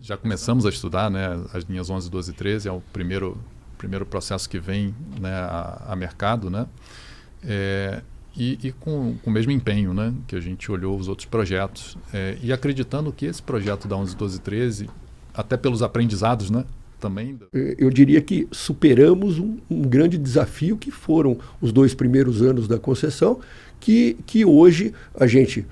já começamos a estudar, né, as linhas 11, 12 e 13, é o primeiro processo que vem, né, a mercado, né, e com o mesmo empenho, né, que a gente olhou os outros projetos, e acreditando que esse projeto da 11, 12 e 13, até pelos aprendizados, né, também... Eu diria que superamos um grande desafio que foram os 2 primeiros anos da concessão, que hoje a gente...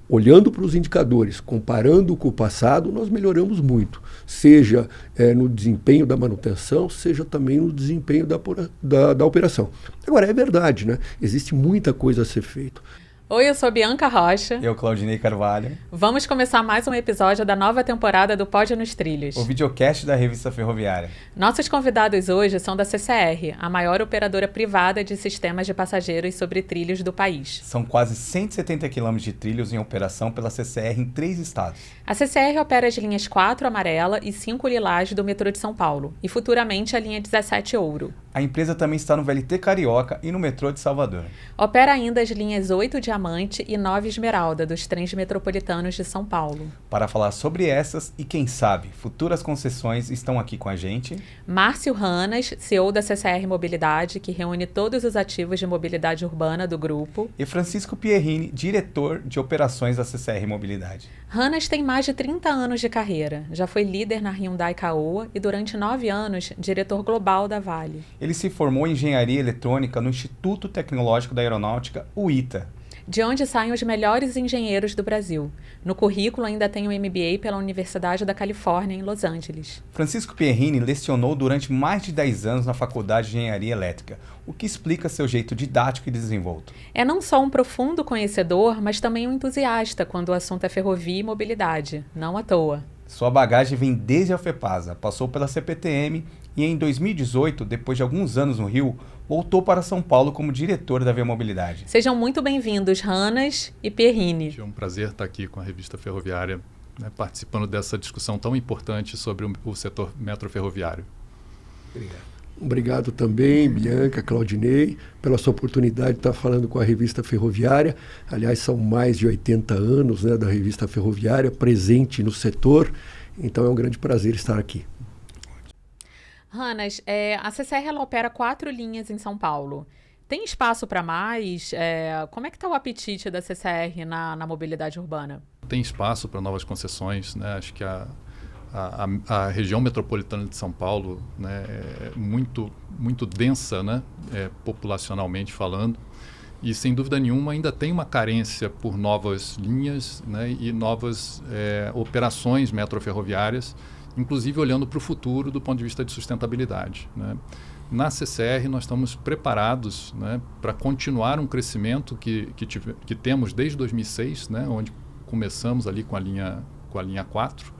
Olhando para os indicadores, comparando com o passado, nós melhoramos muito, seja no desempenho da manutenção, seja também no desempenho da operação. Agora, é verdade, né? Existe muita coisa a ser feita. Oi, eu sou Bianca Rocha. Eu, Claudinei Carvalho. Vamos começar mais um episódio da nova temporada do Pod nos Trilhos. O videocast da Revista Ferroviária. Nossos convidados hoje são da CCR, a maior operadora privada de sistemas de passageiros sobre trilhos do país. São quase 170 quilômetros de trilhos em operação pela CCR em 3 estados. A CCR opera as linhas 4 amarela e 5 lilás do metrô de São Paulo, e futuramente a linha 17 ouro. A empresa também está no VLT Carioca e no metrô de Salvador. Opera ainda as linhas 8 diamante e 9 esmeralda dos trens metropolitanos de São Paulo. Para falar sobre essas e, quem sabe, futuras concessões, estão aqui com a gente Márcio Ranas, CEO da CCR Mobilidade, que reúne todos os ativos de mobilidade urbana do grupo. E Francisco Pierrini, diretor de operações da CCR Mobilidade. Ranas tem mais de 30 anos de carreira. Já foi líder na Hyundai Caoa e durante 9 anos, diretor global da Vale. Ele se formou em engenharia eletrônica no Instituto Tecnológico da Aeronáutica, o ITA. De onde saem os melhores engenheiros do Brasil. No currículo ainda tem um MBA pela Universidade da Califórnia, em Los Angeles. Francisco Pierrini lecionou durante mais de 10 anos na Faculdade de Engenharia Elétrica, o que explica seu jeito didático e desenvolto. É não só um profundo conhecedor, mas também um entusiasta quando o assunto é ferrovia e mobilidade, não à toa. Sua bagagem vem desde a FEPASA, passou pela CPTM e em 2018, depois de alguns anos no Rio, voltou para São Paulo como diretor da Via Mobilidade. Sejam muito bem-vindos, Ranas e Pierrini. É um prazer estar aqui com a Revista Ferroviária, né, participando dessa discussão tão importante sobre o setor metroferroviário. Obrigado também, Bianca, Claudinei, pela sua oportunidade de estar falando com a Revista Ferroviária. Aliás, são mais de 80 anos, né, da Revista Ferroviária, presente no setor, então é um grande prazer estar aqui. Ranas, a CCR ela opera 4 linhas em São Paulo. Tem espaço para mais? Como é que está o apetite da CCR na mobilidade urbana? Tem espaço para novas concessões, né? Acho que a região metropolitana de São Paulo, né, é muito densa, né, populacionalmente falando, e sem dúvida nenhuma ainda tem uma carência por novas linhas, né, e novas operações metroferroviárias, inclusive olhando para o futuro do ponto de vista de sustentabilidade, né. Na CCR nós estamos preparados, né, para continuar um crescimento que temos desde 2006, né, onde começamos ali com a linha 4,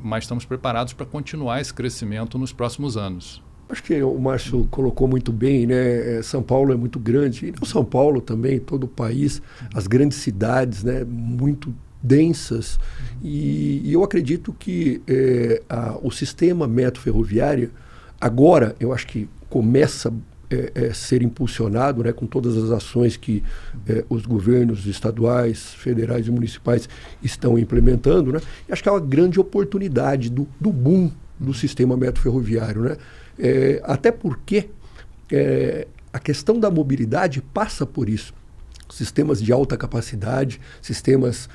mas estamos preparados para continuar esse crescimento nos próximos anos. Acho que o Márcio colocou muito bem, né? São Paulo é muito grande, e não São Paulo também, todo o país, as grandes cidades, né, muito densas, e eu acredito que o sistema metroferroviário, agora, eu acho que começa a ser impulsionado, né, com todas as ações que os governos estaduais, federais e municipais estão implementando, né? E acho que é uma grande oportunidade do boom do sistema metroferroviário, né? Até porque a questão da mobilidade passa por isso. Sistemas de alta capacidade, sistemas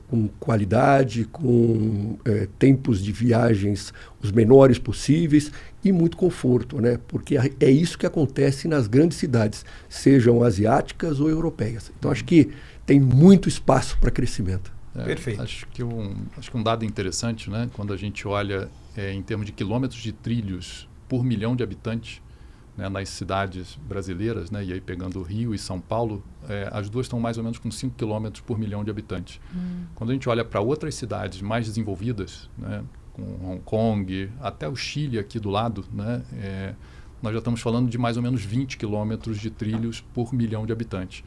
com qualidade, com tempos de viagens os menores possíveis e muito conforto, né? Porque é isso que acontece nas grandes cidades, sejam asiáticas ou europeias. Então acho que tem muito espaço para crescimento. Perfeito. Acho que um dado interessante, né? Quando a gente olha em termos de quilômetros de trilhos por milhão de habitantes, né, nas cidades brasileiras, né, e aí pegando Rio e São Paulo, as duas estão mais ou menos com 5 quilômetros por milhão de habitantes. Quando a gente olha para outras cidades mais desenvolvidas, né, com Hong Kong, até o Chile aqui do lado, né, nós já estamos falando de mais ou menos 20 quilômetros de trilhos por milhão de habitantes.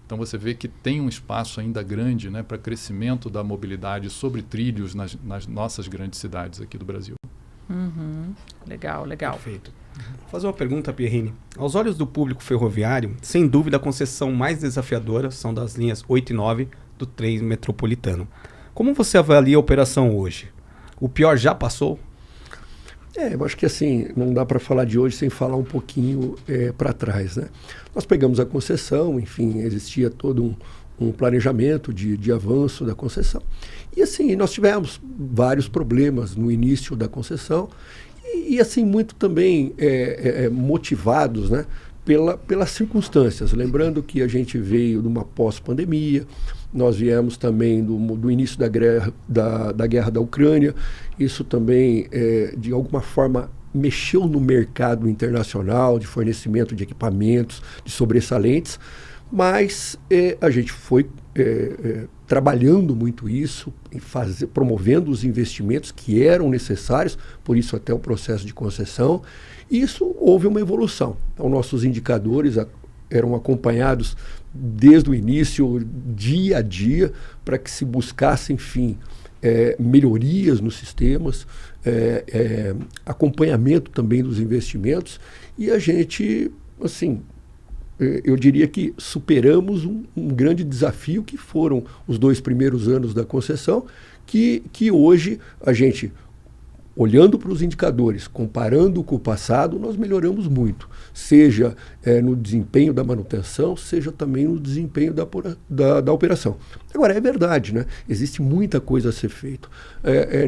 Então você vê que tem um espaço ainda grande, né, para crescimento da mobilidade sobre trilhos nas nossas grandes cidades aqui do Brasil. Legal. Perfeito. Vou fazer uma pergunta, Pierrini. Aos olhos do público ferroviário, sem dúvida a concessão mais desafiadora são das linhas 8 e 9 do trem metropolitano. Como você avalia a operação hoje? O pior já passou? Eu acho que assim, não dá para falar de hoje sem falar um pouquinho para trás, né? Nós pegamos a concessão, enfim, existia todo um planejamento de avanço da concessão. E assim, nós tivemos vários problemas no início da concessão e assim, muito também motivados, né, pelas circunstâncias. Lembrando que a gente veio de uma pós-pandemia, nós viemos também do início da guerra da Ucrânia. Isso também, de alguma forma, mexeu no mercado internacional de fornecimento de equipamentos, de sobressalentes, mas a gente foi trabalhando muito isso, promovendo os investimentos que eram necessários, por isso até o processo de concessão. E isso houve uma evolução. Então, nossos indicadores eram acompanhados desde o início, dia a dia, para que se buscasse, enfim, melhorias nos sistemas, acompanhamento também dos investimentos, e a gente, assim, eu diria que superamos um grande desafio, que foram os 2 primeiros anos da concessão, que hoje a gente, olhando para os indicadores, comparando com o passado, nós melhoramos muito, seja no desempenho da manutenção, seja também no desempenho da operação. Agora, é verdade, né? Existe muita coisa a ser feita.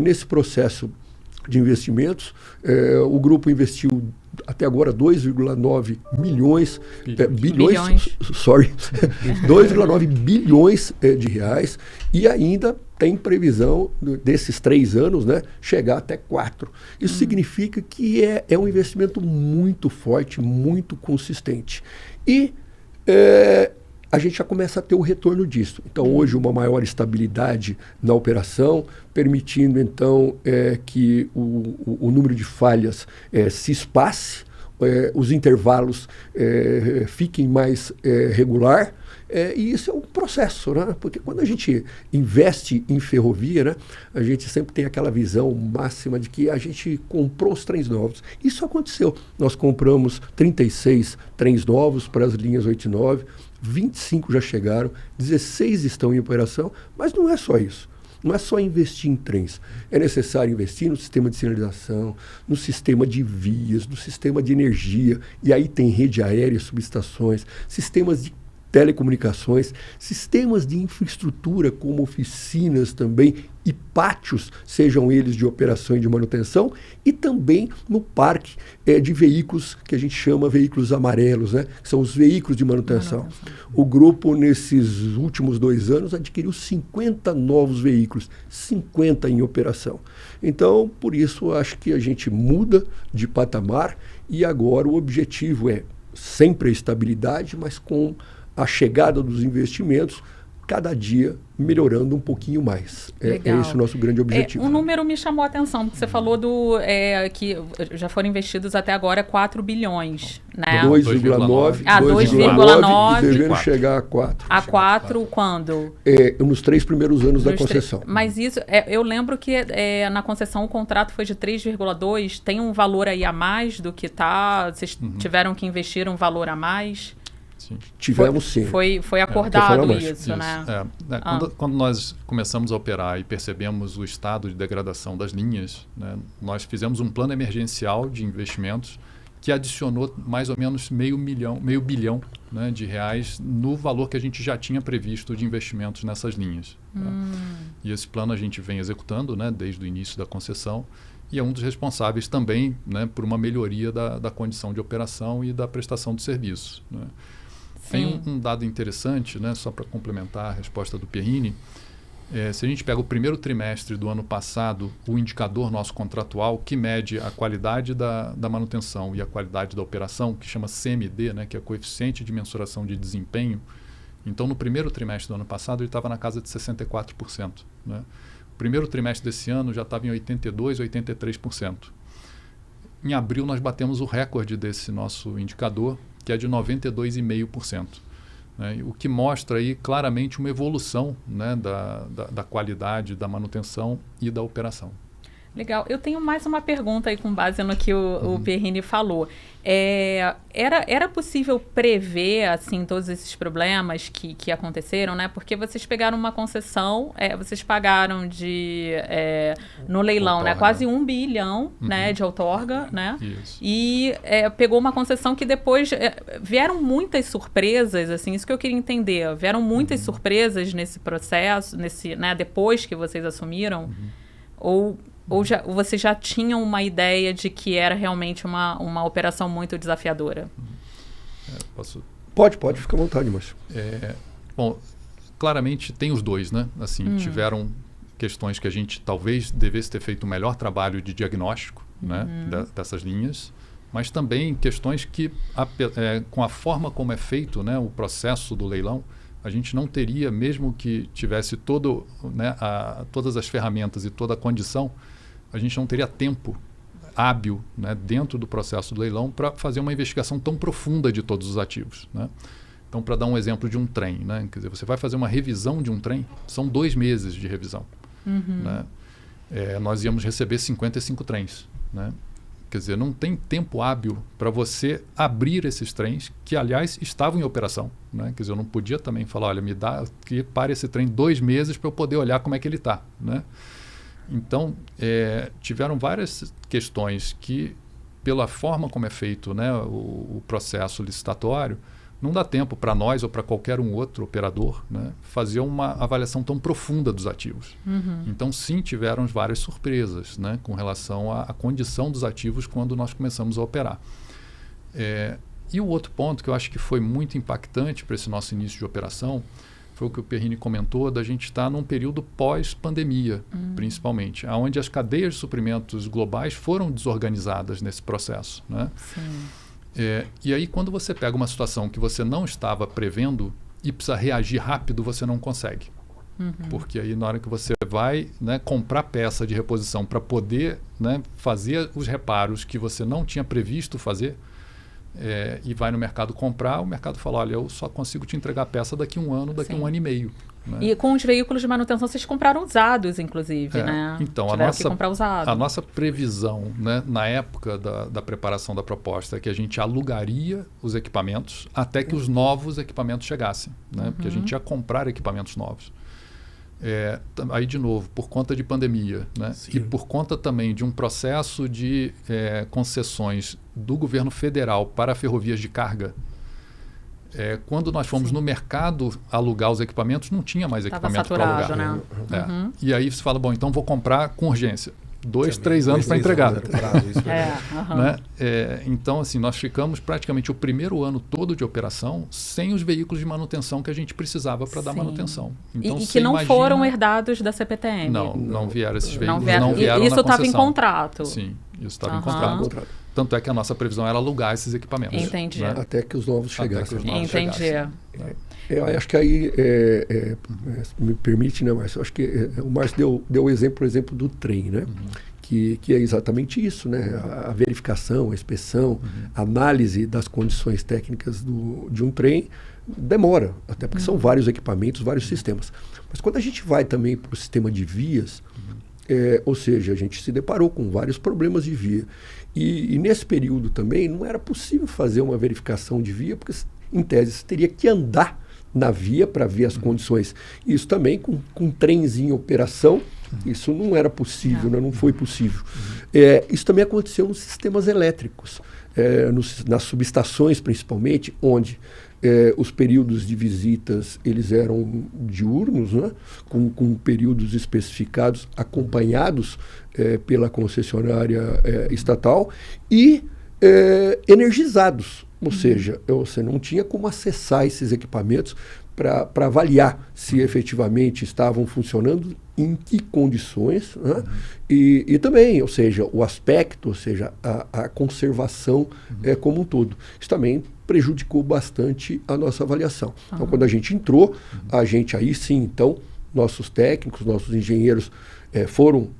Nesse processo de investimentos, o grupo investiu até agora 2,9 bilhões, 2,9 bilhões de reais, e ainda tem previsão desses 3 anos, né, chegar até 4. Isso significa que é um investimento muito forte, muito consistente. E a gente já começa a ter o retorno disso. Então, hoje, uma maior estabilidade na operação, permitindo, então, que o número de falhas se espace, os intervalos fiquem mais regular. E isso é um processo, né? Porque quando a gente investe em ferrovia, né, a gente sempre tem aquela visão máxima de que a gente comprou os trens novos. Isso aconteceu. Nós compramos 36 trens novos para as linhas 8 e 9, 25 já chegaram, 16 estão em operação, mas não é só isso. Não é só investir em trens. É necessário investir no sistema de sinalização, no sistema de vias, no sistema de energia, e aí tem rede aérea, subestações, sistemas de telecomunicações, sistemas de infraestrutura como oficinas também e pátios, sejam eles de operação e de manutenção, e também no parque de veículos que a gente chama veículos amarelos, né? São os veículos de manutenção. O grupo, nesses últimos 2 anos, adquiriu 50 novos veículos, 50 em operação. Então, por isso, acho que a gente muda de patamar, e agora o objetivo é sempre a estabilidade, mas com a chegada dos investimentos, cada dia melhorando um pouquinho mais. É esse o nosso grande objetivo. Um número me chamou a atenção, porque você falou que já foram investidos até agora 4 bilhões. Né? 2,9. 2,9. Devendo chegar a 4. A 4 quando? Nos 3 primeiros anos da concessão. Mas isso, eu lembro que na concessão o contrato foi de 3,2. Tem um valor aí a mais do que está? Vocês tiveram que investir um valor a mais? Sim. Tivemos sim. Foi acordado isso, né? Quando nós começamos a operar e percebemos o estado de degradação das linhas, né, nós fizemos um plano emergencial de investimentos que adicionou mais ou menos meio bilhão, né, de reais no valor que a gente já tinha previsto de investimentos nessas linhas. Tá? E esse plano a gente vem executando, né, desde o início da concessão, e é um dos responsáveis também, né, por uma melhoria da condição de operação e da prestação de serviço, né? Tem um dado interessante, né, só para complementar a resposta do Pierrini. Se a gente pega o primeiro trimestre do ano passado, o indicador nosso contratual, que mede a qualidade da manutenção e a qualidade da operação, que chama CMD, né, que é coeficiente de mensuração de desempenho. Então, no primeiro trimestre do ano passado, ele estava na casa de 64%. Né? O primeiro trimestre desse ano já estava em 82%, 83%. Em abril, nós batemos o recorde desse nosso indicador, que é de 92,5%. Né? O que mostra aí claramente uma evolução, né, da qualidade da manutenção e da operação. Legal. Eu tenho mais uma pergunta aí com base no que o Pierrini falou. Era possível prever, assim, todos esses problemas que aconteceram, né? Porque vocês pegaram uma concessão, vocês pagaram no leilão, outorga, né? Quase 1 bilhão, né, de outorga, né? Isso. E pegou uma concessão que depois vieram muitas surpresas, assim, isso que eu queria entender. Vieram muitas surpresas nesse processo, né, depois que vocês assumiram? Ou vocês já tinham uma ideia de que era realmente uma operação muito desafiadora? Posso? Pode, fica à vontade, Márcio. Bom, claramente tem os dois, né? Assim, tiveram questões que a gente talvez devesse ter feito um melhor trabalho de diagnóstico, né, dessas linhas, mas também questões que, com a forma como é feito, né, o processo do leilão, a gente não teria, mesmo que tivesse todas as ferramentas e toda a condição, a gente não teria tempo hábil, né, dentro do processo do leilão para fazer uma investigação tão profunda de todos os ativos, né? Então, para dar um exemplo de um trem, né, quer dizer, você vai fazer uma revisão de um trem, são 2 meses de revisão. Né? Nós íamos receber 55 trens, né? Quer dizer, não tem tempo hábil para você abrir esses trens, que, aliás, estavam em operação, né? Quer dizer, eu não podia também falar, olha, me dá que pare esse trem 2 meses para eu poder olhar como é que ele está, né? Então, tiveram várias questões que, pela forma como é feito, né, o processo licitatório, não dá tempo para nós ou para qualquer outro operador, né, fazer uma avaliação tão profunda dos ativos. Então, sim, tiveram várias surpresas, né, com relação à condição dos ativos quando nós começamos a operar. E o outro ponto que eu acho que foi muito impactante para esse nosso início de operação foi o que o Pierrini comentou, da gente estar num período pós-pandemia, principalmente, onde as cadeias de suprimentos globais foram desorganizadas nesse processo, né? Sim. E aí, quando você pega uma situação que você não estava prevendo e precisa reagir rápido, você não consegue. Porque aí, na hora que você vai, né, comprar peça de reposição para poder, né, fazer os reparos que você não tinha previsto fazer, e vai no mercado comprar, o mercado fala, olha, eu só consigo te entregar a peça daqui a 1 ano, daqui a 1 ano e meio. Né? E com os veículos de manutenção, vocês compraram usados, inclusive, né? Então, que comprar usado. a nossa previsão, né, na época da preparação da proposta, é que a gente alugaria os equipamentos até que os novos equipamentos chegassem, né? Porque a gente ia comprar equipamentos novos. Aí, de novo, por conta de pandemia, né? E por conta também de um processo de concessões do governo federal para ferrovias de carga, quando nós fomos no mercado alugar os equipamentos, não tinha mais equipamento para alugar. Né? E aí você fala, bom, então vou comprar com urgência. 2, 3 anos para entregar. Né? Então, assim, nós ficamos praticamente o primeiro ano todo de operação sem os veículos de manutenção que a gente precisava para dar manutenção. Então, e que não foram herdados da CPTM. Não vieram esses veículos. Não vieram isso estava em contrato. Sim, isso estava em contrato. Tanto é que a nossa previsão era alugar esses equipamentos. Entendi. Né? Até que os novos chegassem. Entendi. Eu acho que aí, me permite, né, Márcio? Acho que o Márcio deu o exemplo do trem, né? Que é exatamente isso, né? A verificação, a inspeção, a análise das condições técnicas de um trem demora, até porque são vários equipamentos, vários sistemas. Mas quando a gente vai também para o sistema de vias, ou seja, a gente se deparou com vários problemas de via. E nesse período também não era possível fazer uma verificação de via, porque, em tese, você teria que andar na via para ver as condições. Isso também com trens em operação, isso não era possível, né? Não foi possível. Isso também aconteceu nos sistemas elétricos, nas subestações principalmente, onde os períodos de visitas eles eram diurnos, né? com períodos especificados, acompanhados pela concessionária estatal e energizados. Ou seja, você não tinha como acessar esses equipamentos para avaliar se efetivamente estavam funcionando, em que condições, né? E também, ou seja, o aspecto, ou seja, a conservação como um todo. Isso também prejudicou bastante a nossa avaliação. Então, quando a gente entrou, a gente aí sim, então, nossos técnicos, nossos engenheiros foram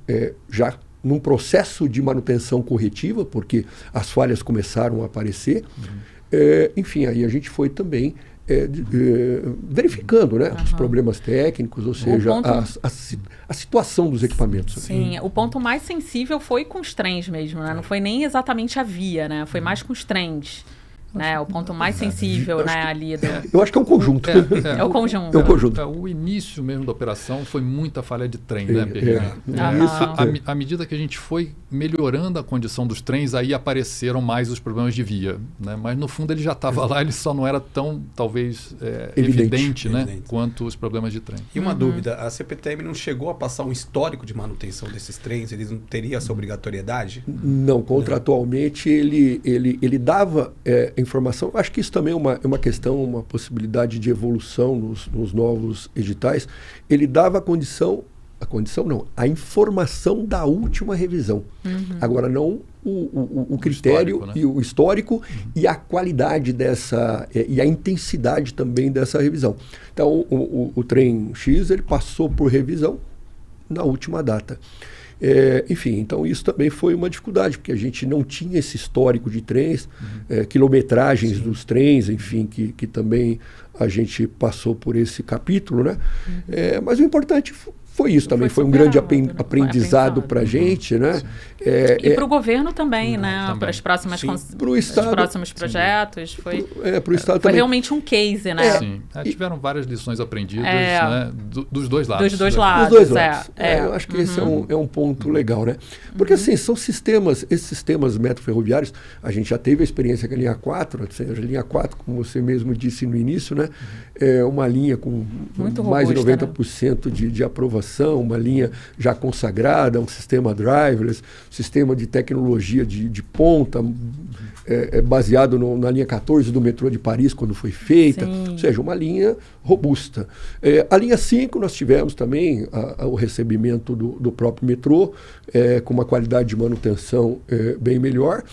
já num processo de manutenção corretiva, porque as falhas começaram a aparecer. Enfim, aí a gente foi também verificando, né, os problemas técnicos, ou seja, a situação dos equipamentos. Sim, o ponto mais sensível foi com os trens mesmo, né? Não foi nem exatamente a via, né? Foi mais com os trens. Né, o ponto mais sensível, né, ali. Eu acho que é um conjunto. É o conjunto. É um conjunto. O início mesmo da operação foi muita falha de trem, né, À medida que a gente foi melhorando a condição dos trens, aí apareceram mais os problemas de via, né? Mas no fundo ele já estava lá, ele só não era tão, talvez, evidente, né, quanto os problemas de trem. E uma dúvida, a CPTM não chegou a passar um histórico de manutenção desses trens? Eles não teriam essa obrigatoriedade? Não, contratualmente ele dava informação. Acho que isso também é uma questão, uma possibilidade de evolução nos novos editais. Ele dava a informação da última revisão. Agora, não o critério, né? E o histórico e a qualidade dessa, e a intensidade também dessa revisão. Então, o trem X, ele passou por revisão na última data. Enfim, então isso também foi uma dificuldade, porque a gente não tinha esse histórico de trens, quilometragens dos trens, enfim, que também a gente passou por esse capítulo, né? Mas o importante foi isso também, foi um grande aprendizado para a gente, né? E para o governo também, né? Para as próximas os próximos projetos. Foi o Estado foi realmente um case, né? Sim. Tiveram várias lições aprendidas, né? Dos dois lados. Dos dois lados. Eu acho que esse é um ponto legal, né? Porque assim, esses sistemas metroferroviários, a gente já teve a experiência com a linha 4, a linha 4, como você mesmo disse no início, né? É uma linha com muito mais de 90% de aprovação, uma linha já consagrada, um sistema driverless, sistema de tecnologia de ponta, baseado na linha 14 do metrô de Paris, quando foi feita. Sim. Ou seja, uma linha robusta. A linha 5 nós tivemos também o recebimento do próprio metrô, com uma qualidade de manutenção bem melhor.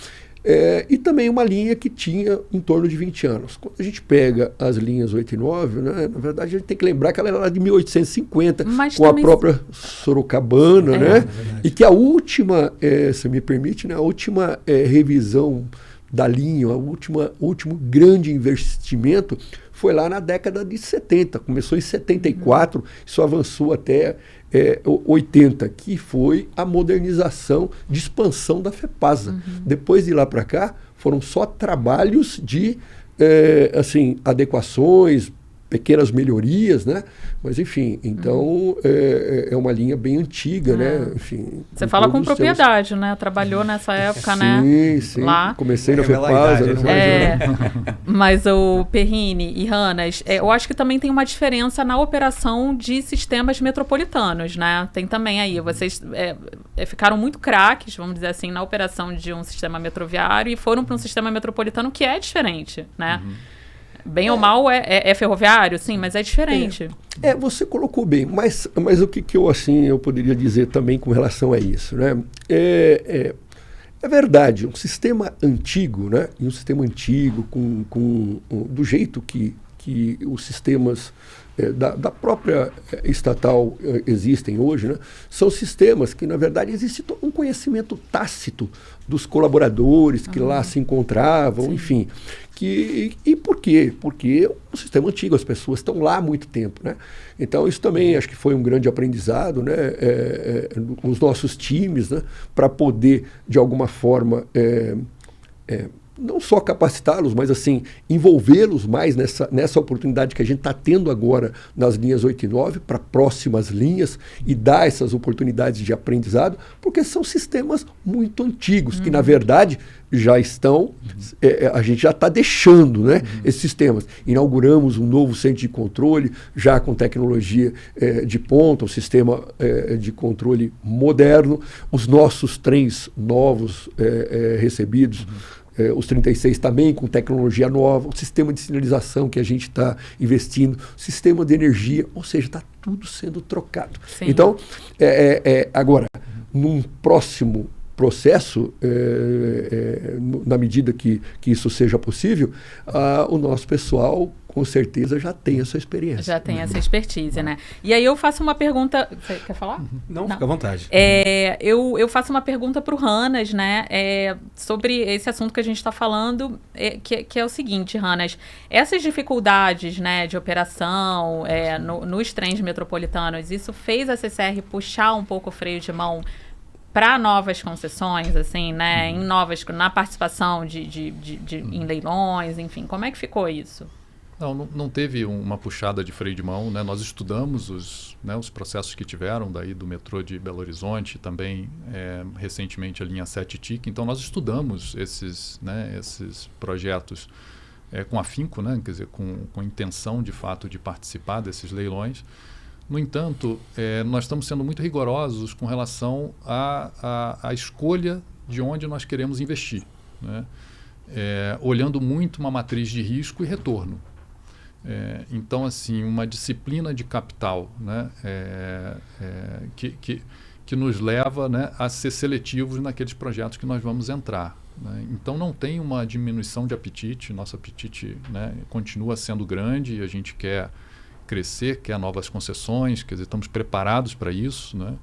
E também uma linha que tinha em torno de 20 anos. Quando a gente pega as linhas 8 e 9, né, na verdade a gente tem que lembrar que ela era de 1850, com a própria Sorocabana, né? E que a última, se me permite, né, a última revisão da linha, o último grande investimento foi lá na década de 70, começou em 74, isso avançou até 80, que foi a modernização de expansão da FEPASA. Depois de lá para cá, foram só trabalhos de adequações, pequenas melhorias, né? Mas, enfim, então é uma linha bem antiga, né? Enfim, você fala com propriedade, né? Trabalhou nessa época, né? Sim, lá. Comecei na FEPASA. Mas o Perrini e Hannas, eu acho que também tem uma diferença na operação de sistemas metropolitanos, né? Tem também aí, vocês ficaram muito craques, vamos dizer assim, na operação de um sistema metroviário e foram para um sistema metropolitano que é diferente, né? Bem ou mal é ferroviário, sim, mas é diferente. Você colocou bem, mas o que eu poderia dizer também com relação a isso, né? É verdade, um sistema antigo, né? E um sistema antigo do jeito que os sistemas da própria estatal existem hoje, né? São sistemas que, na verdade, existe um conhecimento tácito dos colaboradores que lá se encontravam, sim. Enfim. E por quê? Porque é um sistema antigo, as pessoas estão lá há muito tempo, né? Então, isso também acho que foi um grande aprendizado, né? Os nossos times, né? Para poder, de alguma forma, não só capacitá-los, mas assim, envolvê-los mais nessa oportunidade que a gente está tendo agora nas linhas 8 e 9 para próximas linhas e dar essas oportunidades de aprendizado, porque são sistemas muito antigos, que na verdade já estão, a gente já está deixando, né, esses sistemas. Inauguramos um novo centro de controle, já com tecnologia de ponta, um sistema de controle moderno, os nossos trens novos recebidos, os 36 também com tecnologia nova, o sistema de sinalização que a gente está investindo, sistema de energia, ou seja, está tudo sendo trocado. Sim. Então, agora, num próximo processo, na medida que isso seja possível, o nosso pessoal com certeza já tem essa experiência. Já tem essa expertise, né? E aí eu faço uma pergunta... Você quer falar? Não, fica à vontade. Eu faço uma pergunta para o Hannas, né? Sobre esse assunto que a gente está falando, que é o seguinte, Hannas. Essas dificuldades, né, de operação nos trens metropolitanos, isso fez a CCR puxar um pouco o freio de mão para novas concessões, assim, né? Na participação em leilões, enfim. Como é que ficou isso? Não teve uma puxada de freio de mão, né? Nós estudamos os processos que tiveram daí do metrô de Belo Horizonte, também recentemente a linha 7 TIC. Então nós estudamos esses projetos com afinco, né? Quer dizer, com intenção de fato de participar desses leilões. No entanto, nós estamos sendo muito rigorosos com relação à escolha de onde nós queremos investir, né? Olhando muito uma matriz de risco e retorno. Então, assim, uma disciplina de capital, né, que nos leva, né, a ser seletivos naqueles projetos que nós vamos entrar, né? Então, não tem uma diminuição de apetite. Nosso apetite, né, continua sendo grande e a gente quer crescer, quer novas concessões, quer dizer, estamos preparados para isso, né?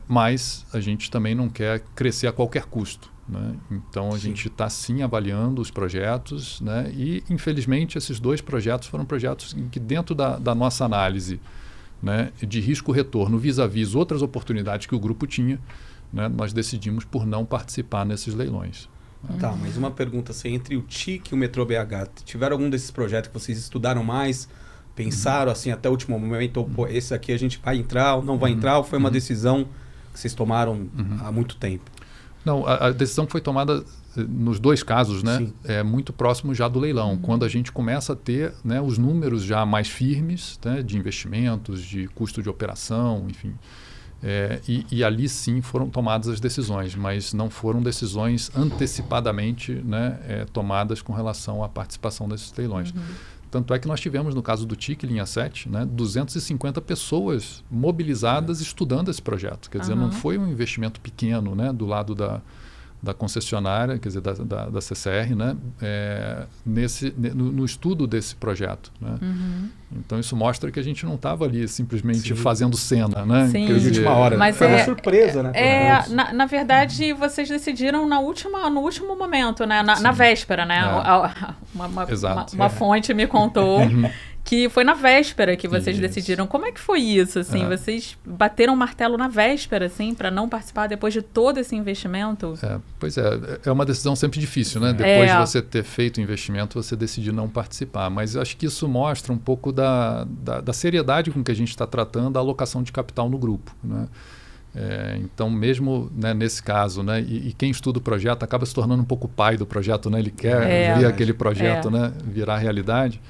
Mas a gente também não quer crescer a qualquer custo, né? Então a gente está sim avaliando os projetos, né? E infelizmente esses 2 projetos foram projetos em que dentro da nossa análise, né, de risco-retorno vis-à-vis outras oportunidades que o grupo tinha, né, nós decidimos por não participar nesses leilões. Tá, mas uma pergunta assim, entre o TIC e o Metrô BH, tiveram algum desses projetos que vocês estudaram mais, pensaram assim até o último momento, pô, esse aqui a gente vai entrar ou não vai entrar, ou foi uma decisão que vocês tomaram há muito tempo? Não, a decisão foi tomada nos 2 casos, né? Muito próximo já do leilão, quando a gente começa a ter, né, os números já mais firmes, né, de investimentos, de custo de operação, enfim. E ali sim foram tomadas as decisões, mas não foram decisões antecipadamente, né, tomadas com relação à participação desses leilões. Tanto é que nós tivemos, no caso do TIC, linha 7, né, 250 pessoas mobilizadas estudando esse projeto. Quer dizer, não foi um investimento pequeno, né, do lado da concessionária, quer dizer, da CCR, né, no estudo desse projeto, né? Então isso mostra que a gente não estava ali simplesmente fazendo cena, né? Sim. Quer dizer, última hora. Mas foi uma surpresa, né? Na verdade, vocês decidiram no último momento, né? Na véspera, né? Uma fonte me contou que foi na véspera que vocês decidiram. Como é que foi isso, assim? Vocês bateram o martelo na véspera, assim, para não participar depois de todo esse investimento? Pois é uma decisão sempre difícil, né? Depois de você ter feito o investimento, você decidir não participar. Mas acho que isso mostra um pouco da seriedade com que a gente está tratando a alocação de capital no grupo, né? Então, mesmo, né, nesse caso, né, e quem estuda o projeto acaba se tornando um pouco pai do projeto, né? Ele quer ver aquele projeto, né, virar realidade.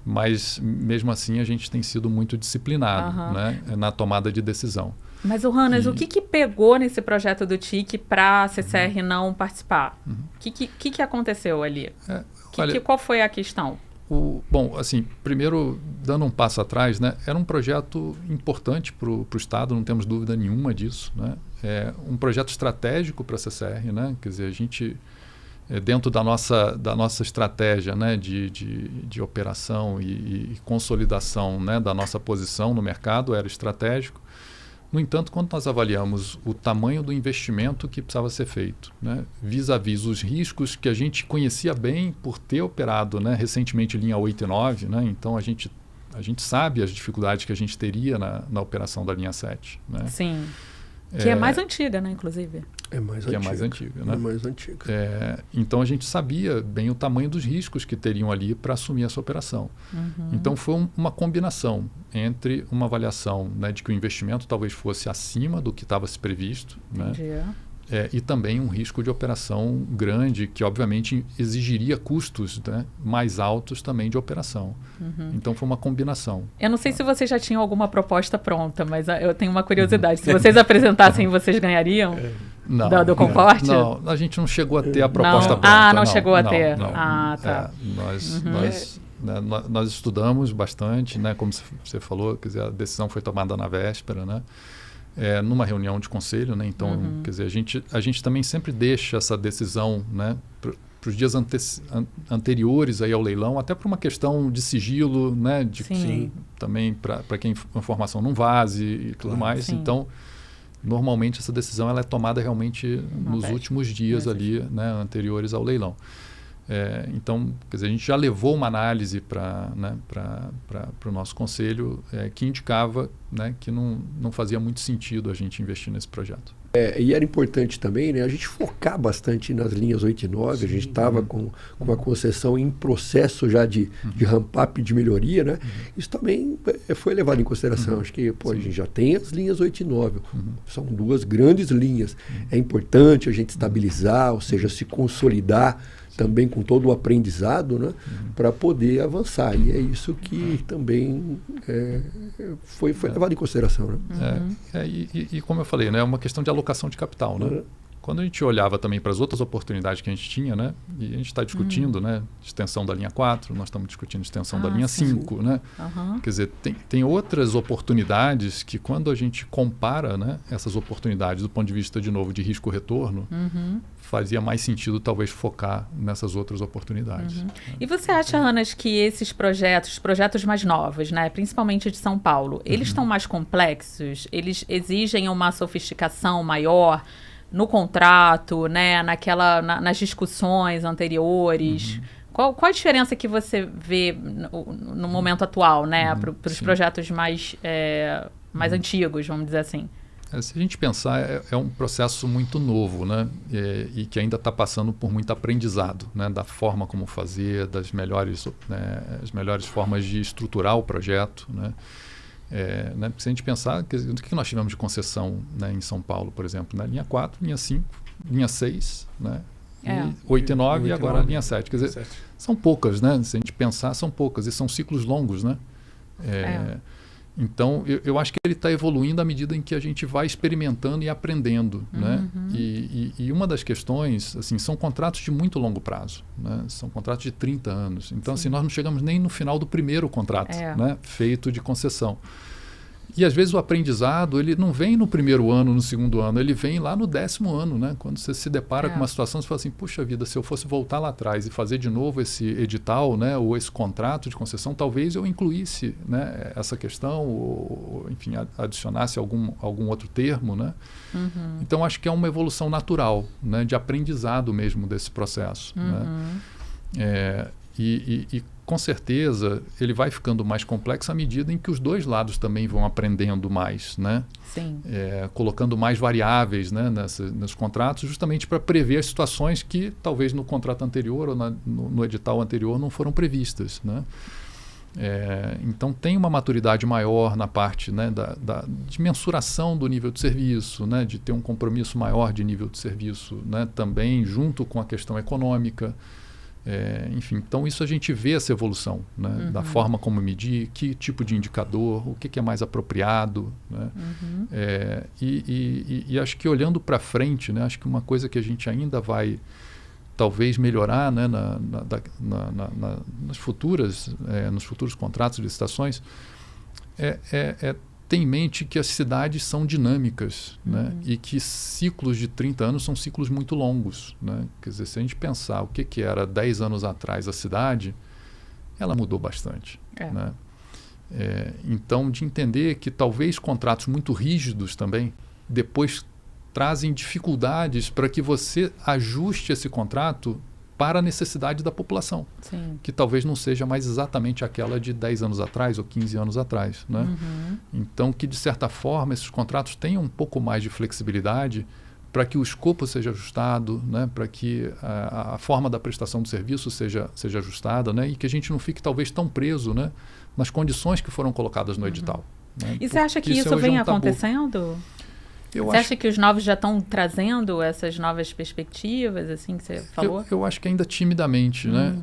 Mas, mesmo assim, a gente tem sido muito disciplinado, né, na tomada de decisão. Mas, Hannas, o que pegou nesse projeto do TIC para a CCR não participar? O que aconteceu ali? Qual foi a questão? Bom, assim, primeiro, dando um passo atrás, né, era um projeto importante para o Estado, não temos dúvida nenhuma disso, né? É um projeto estratégico para a CCR, né? Quer dizer, a gente... dentro da nossa estratégia, né, de operação e consolidação, né, da nossa posição no mercado, era estratégico. No entanto, quando nós avaliamos o tamanho do investimento que precisava ser feito, né, vis-à-vis os riscos que a gente conhecia bem por ter operado, né, recentemente linha 8 e 9, né, então a gente sabe as dificuldades que a gente teria na operação da linha 7. Né? Sim. Que é mais antiga, né, inclusive. É mais antiga. Né? É mais antiga. Então a gente sabia bem o tamanho dos riscos que teriam ali para assumir essa operação. Então foi uma combinação entre uma avaliação, né, de que o investimento talvez fosse acima do que estava se previsto, né? E também um risco de operação grande, que obviamente exigiria custos, né, mais altos também de operação. Então foi uma combinação. Eu não sei se vocês já tinham alguma proposta pronta, mas eu tenho uma curiosidade. Se vocês apresentassem, vocês ganhariam? Não, do Concorde? Não, a gente não chegou a ter a proposta pronta. Não chegou a ter. Não. Tá. Nós estudamos bastante, né, como você falou, quer dizer, a decisão foi tomada na véspera, né? numa reunião de conselho, né? Então, quer dizer, a gente também sempre deixa essa decisão, né, para os dias anteriores aí ao leilão, até por uma questão de sigilo, né, de também para que a informação não vaze e tudo mais. Sim. Então, normalmente essa decisão ela é tomada realmente nos últimos dias ali, né, anteriores ao leilão. Então, quer dizer, a gente já levou uma análise para o nosso conselho que indicava, né, que não fazia muito sentido a gente investir nesse projeto. E era importante também, né, a gente focar bastante nas linhas 8 e 9. A gente estava com a concessão em processo já de ramp-up, de melhoria, né? Isso também foi levado em consideração. Acho que a gente já tem as linhas 8 e 9. São 2 grandes linhas. É importante a gente estabilizar, ou seja, se consolidar também com todo o aprendizado, né, para poder avançar. E é isso que também foi levado em consideração. Né? E como eu falei, né, é uma questão de alocação de capital. Né? Quando a gente olhava também para as outras oportunidades que a gente tinha, né, e a gente está discutindo, né, extensão da linha 4, nós estamos discutindo extensão da linha 5. Né? Quer dizer, tem outras oportunidades que quando a gente compara, né, essas oportunidades do ponto de vista, de novo, de risco-retorno, fazia mais sentido talvez focar nessas outras oportunidades. E você acha, Anas, que esses projetos mais novos, né, principalmente de São Paulo, eles estão mais complexos? Eles exigem uma sofisticação maior no contrato, né, nas discussões anteriores? Qual a diferença que você vê no momento atual, né, para os projetos mais antigos, vamos dizer assim? Se a gente pensar, é um processo muito novo, né? E que ainda está passando por muito aprendizado, né? Da forma como fazer, das melhores, as melhores formas de estruturar o projeto. Né? Se a gente pensar, o que nós tivemos de concessão, né, em São Paulo, por exemplo? Né? Linha 4, linha 5, linha 6, né? E 8 e 9 e agora a linha 7. Quer dizer, são poucas, né? Se a gente pensar, são poucas. E são ciclos longos, né? Então, eu acho que ele está evoluindo à medida em que a gente vai experimentando e aprendendo. Né? E uma das questões, assim, são contratos de muito longo prazo. Né? São contratos de 30 anos. Então, assim, nós não chegamos nem no final do primeiro contrato, né, feito de concessão. E às vezes o aprendizado ele não vem no primeiro ano, no segundo ano, ele vem lá no 10º ano, né? Quando você se depara com uma situação, você fala assim, puxa vida, se eu fosse voltar lá atrás e fazer de novo esse edital, né, ou esse contrato de concessão, talvez eu incluísse, né, essa questão, ou enfim, adicionasse algum outro termo, né? Então acho que é uma evolução natural, né, de aprendizado mesmo desse processo. Né? E com certeza ele vai ficando mais complexo à medida em que os dois lados também vão aprendendo mais, né? Sim. Colocando mais variáveis, né, nos contratos, justamente para prever as situações que talvez no contrato anterior ou no edital anterior não foram previstas, né? Então tem uma maturidade maior na parte, né, de mensuração do nível de serviço, né, de ter um compromisso maior de nível de serviço, né, também junto com a questão econômica. Enfim, então isso a gente vê essa evolução, né, da forma como medir, que tipo de indicador, o que é mais apropriado. Né? E acho que olhando para frente, né, acho que uma coisa que a gente ainda vai talvez melhorar, né, nos futuros contratos de licitações ter em mente que as cidades são dinâmicas, né? E que ciclos de 30 anos são ciclos muito longos. Né? Quer dizer, se a gente pensar o que era 10 anos atrás a cidade, ela mudou bastante. Né? Então, de entender que talvez contratos muito rígidos também depois trazem dificuldades para que você ajuste esse contrato para a necessidade da população. Sim. Que talvez não seja mais exatamente aquela de 10 anos atrás ou 15 anos atrás. Né? Então, que de certa forma esses contratos tenham um pouco mais de flexibilidade para que o escopo seja ajustado, né? Para que a forma da prestação do serviço seja ajustada, né? E que a gente não fique talvez tão preso, né, nas condições que foram colocadas no edital. Né? E você acha que isso vem acontecendo? Você acha que os novos já estão trazendo essas novas perspectivas, assim, que você falou? Eu acho que ainda timidamente, né?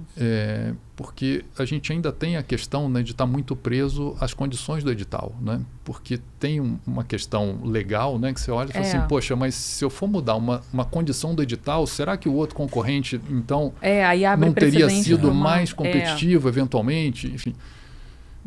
Porque a gente ainda tem a questão, né, de estar muito preso às condições do edital, né? Porque tem uma questão legal, né, que você olha e fala assim, poxa, mas se eu for mudar uma condição do edital, será que o outro concorrente, então, aí abre não teria sido mais competitivo, eventualmente? Enfim.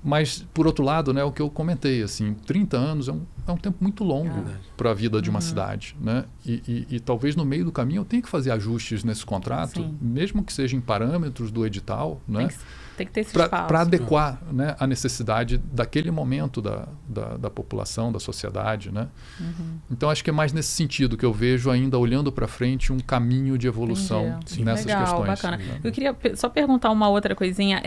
Mas, por outro lado, né, o que eu comentei, assim, 30 anos é um tempo muito longo para a vida de uma cidade. Né? E talvez no meio do caminho eu tenha que fazer ajustes nesse contrato, Sim. mesmo que seja em parâmetros do edital, né? Tem que ter esse espaço. Para adequar, né, a necessidade daquele momento da população, da sociedade. Né? Então, acho que é mais nesse sentido que eu vejo ainda, olhando para frente, um caminho de evolução nessas Legal, questões. Bacana. Né? Eu queria só perguntar uma outra coisinha.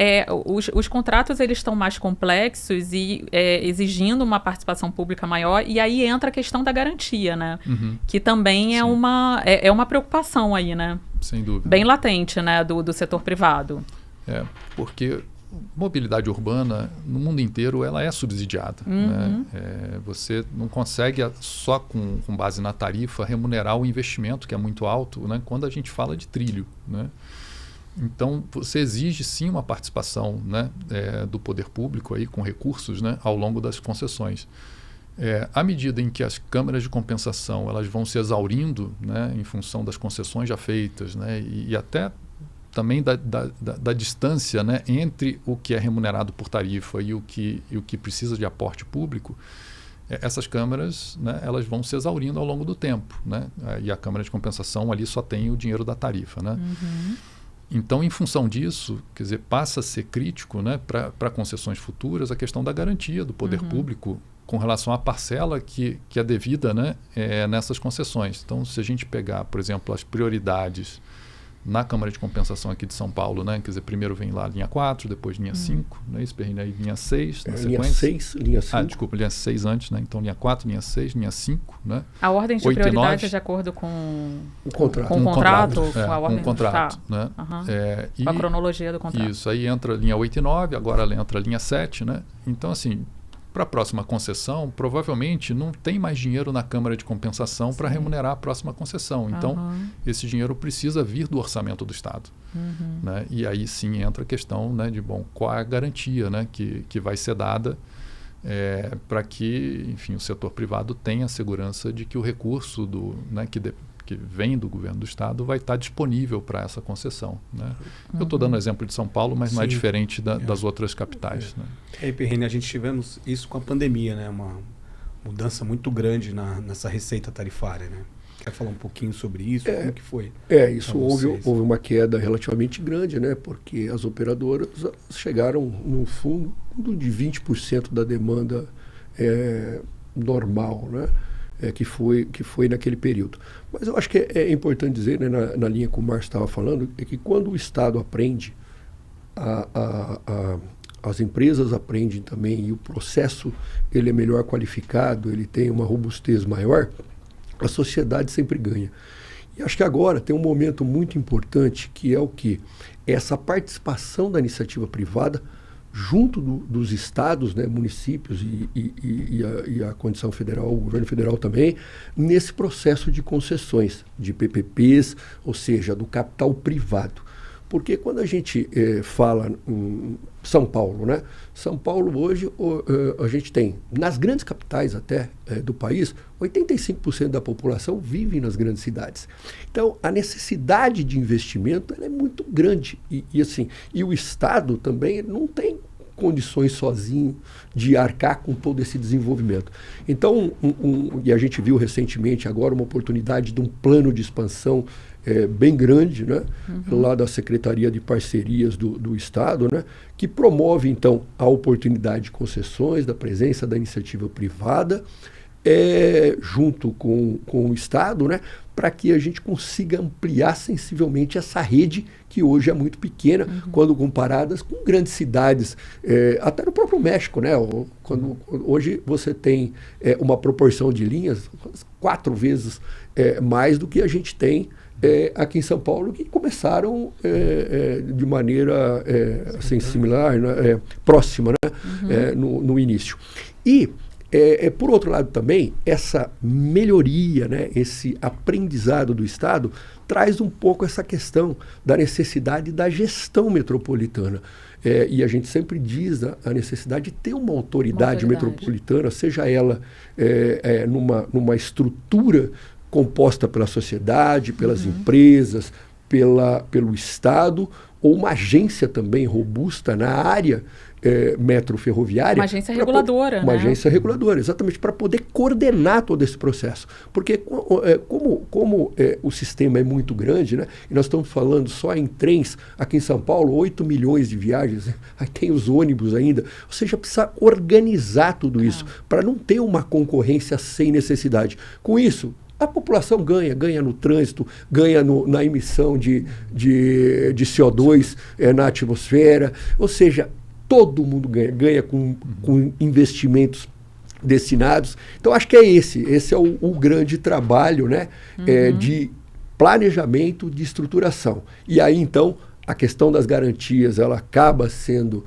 Os contratos eles estão mais complexos e exigindo uma participação pública maior, e aí entra a questão da garantia, né? Que também é uma preocupação aí, né? Sem dúvida. Bem latente, né? Do setor privado. Porque mobilidade urbana, no mundo inteiro, ela é subsidiada. Né? Você não consegue, só com base na tarifa, remunerar o investimento, que é muito alto, né? Quando a gente fala de trilho. Né? Então, você exige, sim, uma participação, né, do poder público aí, com recursos, né, ao longo das concessões. À medida em que as câmaras de compensação elas vão se exaurindo, né, em função das concessões já feitas, né, e até também da distância, né, entre o que é remunerado por tarifa e o que precisa de aporte público, essas câmaras, né, elas vão se exaurindo ao longo do tempo. Né, e a câmara de compensação ali só tem o dinheiro da tarifa. Né. Então, em função disso, quer dizer, passa a ser crítico, né, para concessões futuras a questão da garantia do poder público com relação à parcela que é devida, né, nessas concessões. Então, se a gente pegar, por exemplo, as prioridades na Câmara de Compensação aqui de São Paulo, né? Quer dizer, primeiro vem lá a linha 4, depois linha 5, né? Isso, aí linha 6 na sequência. Linha 6, linha 5. Desculpa, linha 6 antes, né? Então linha 4, linha 6, linha 5, né? A ordem de prioridade é de acordo com o contrato. Com o contrato, com a ordem com o contrato, tá. né? Com a cronologia do contrato. Isso, aí entra linha 8 e 9, agora entra linha 7, né? Então, assim, para a próxima concessão, provavelmente não tem mais dinheiro na Câmara de Compensação para remunerar a próxima concessão. Então, esse dinheiro precisa vir do orçamento do Estado. Né? E aí sim entra a questão, né, de qual é a garantia, né, que vai ser dada para que, enfim, o setor privado tenha a segurança de que o recurso né, que vem do governo do Estado vai estar disponível para essa concessão. Né? Eu estou dando o exemplo de São Paulo, mas não é diferente das outras capitais. Né? E aí, Perrini, a gente tivemos isso com a pandemia, né? Uma mudança muito grande nessa receita tarifária. Né? Quer falar um pouquinho sobre isso? Como que foi? Isso houve uma queda relativamente grande, né? Porque as operadoras chegaram no fundo de 20% da demanda normal, né? Que foi naquele período. Mas eu acho que é importante dizer, né, na linha que o Márcio estava falando, é que quando o Estado aprende, as empresas aprendem também, e o processo ele é melhor qualificado, ele tem uma robustez maior, a sociedade sempre ganha. E acho que agora tem um momento muito importante, que é o quê? Essa participação da iniciativa privada junto dos estados, né, municípios e a condição federal, o governo federal também, nesse processo de concessões, de PPPs, ou seja, do capital privado. Porque quando a gente fala em São Paulo, né? São Paulo hoje a gente tem, nas grandes capitais até do país, 85% da população vive nas grandes cidades. Então, a necessidade de investimento ela é muito grande. E o Estado também não tem condições sozinho de arcar com todo esse desenvolvimento. Então, e a gente viu recentemente agora uma oportunidade de um plano de expansão bem grande, né? Lá da Secretaria de Parcerias do Estado, né? Que promove, então, a oportunidade de concessões, da presença da iniciativa privada, junto com o Estado, né? Para que a gente consiga ampliar sensivelmente essa rede que hoje é muito pequena, quando comparadas com grandes cidades, até no próprio México, né? Hoje você tem uma proporção de linhas 4 vezes mais do que a gente tem aqui em São Paulo, que começaram de maneira assim, similar, né? Próxima, né? No início. E por outro lado também, essa melhoria, né, esse aprendizado do Estado traz um pouco essa questão da necessidade da gestão metropolitana. E a gente sempre diz a necessidade de ter uma autoridade metropolitana, seja ela numa estrutura composta pela sociedade, pelas empresas, pelo Estado, ou uma agência também robusta na área metroferroviária. Uma agência reguladora, Uma né? agência reguladora, exatamente, para poder coordenar todo esse processo. Porque como o sistema é muito grande, né, e nós estamos falando só em trens, aqui em São Paulo, 8 milhões de viagens, né, aí tem os ônibus ainda, ou seja, precisa organizar tudo isso, para não ter uma concorrência sem necessidade. Com isso, a população ganha no trânsito, ganha na emissão de CO2 na atmosfera, ou seja, todo mundo ganha com investimentos destinados. Então, acho que esse é o grande trabalho, né, de planejamento, de estruturação. E aí, então, a questão das garantias ela acaba sendo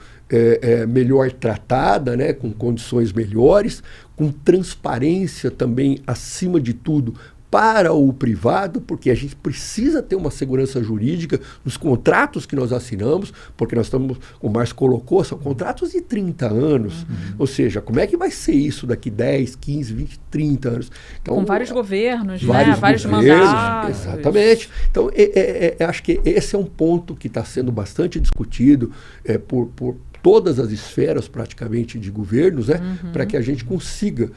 melhor tratada, né, com condições melhores, com transparência também, acima de tudo, para o privado, porque a gente precisa ter uma segurança jurídica nos contratos que nós assinamos, porque nós estamos, o Márcio colocou, são contratos de 30 anos. Ou seja, como é que vai ser isso daqui 10, 15, 20, 30 anos? Então, com vários governos, vários mandatos. Exatamente. Então, acho que esse é um ponto que está sendo bastante discutido por todas as esferas praticamente de governos, né, para que a gente consiga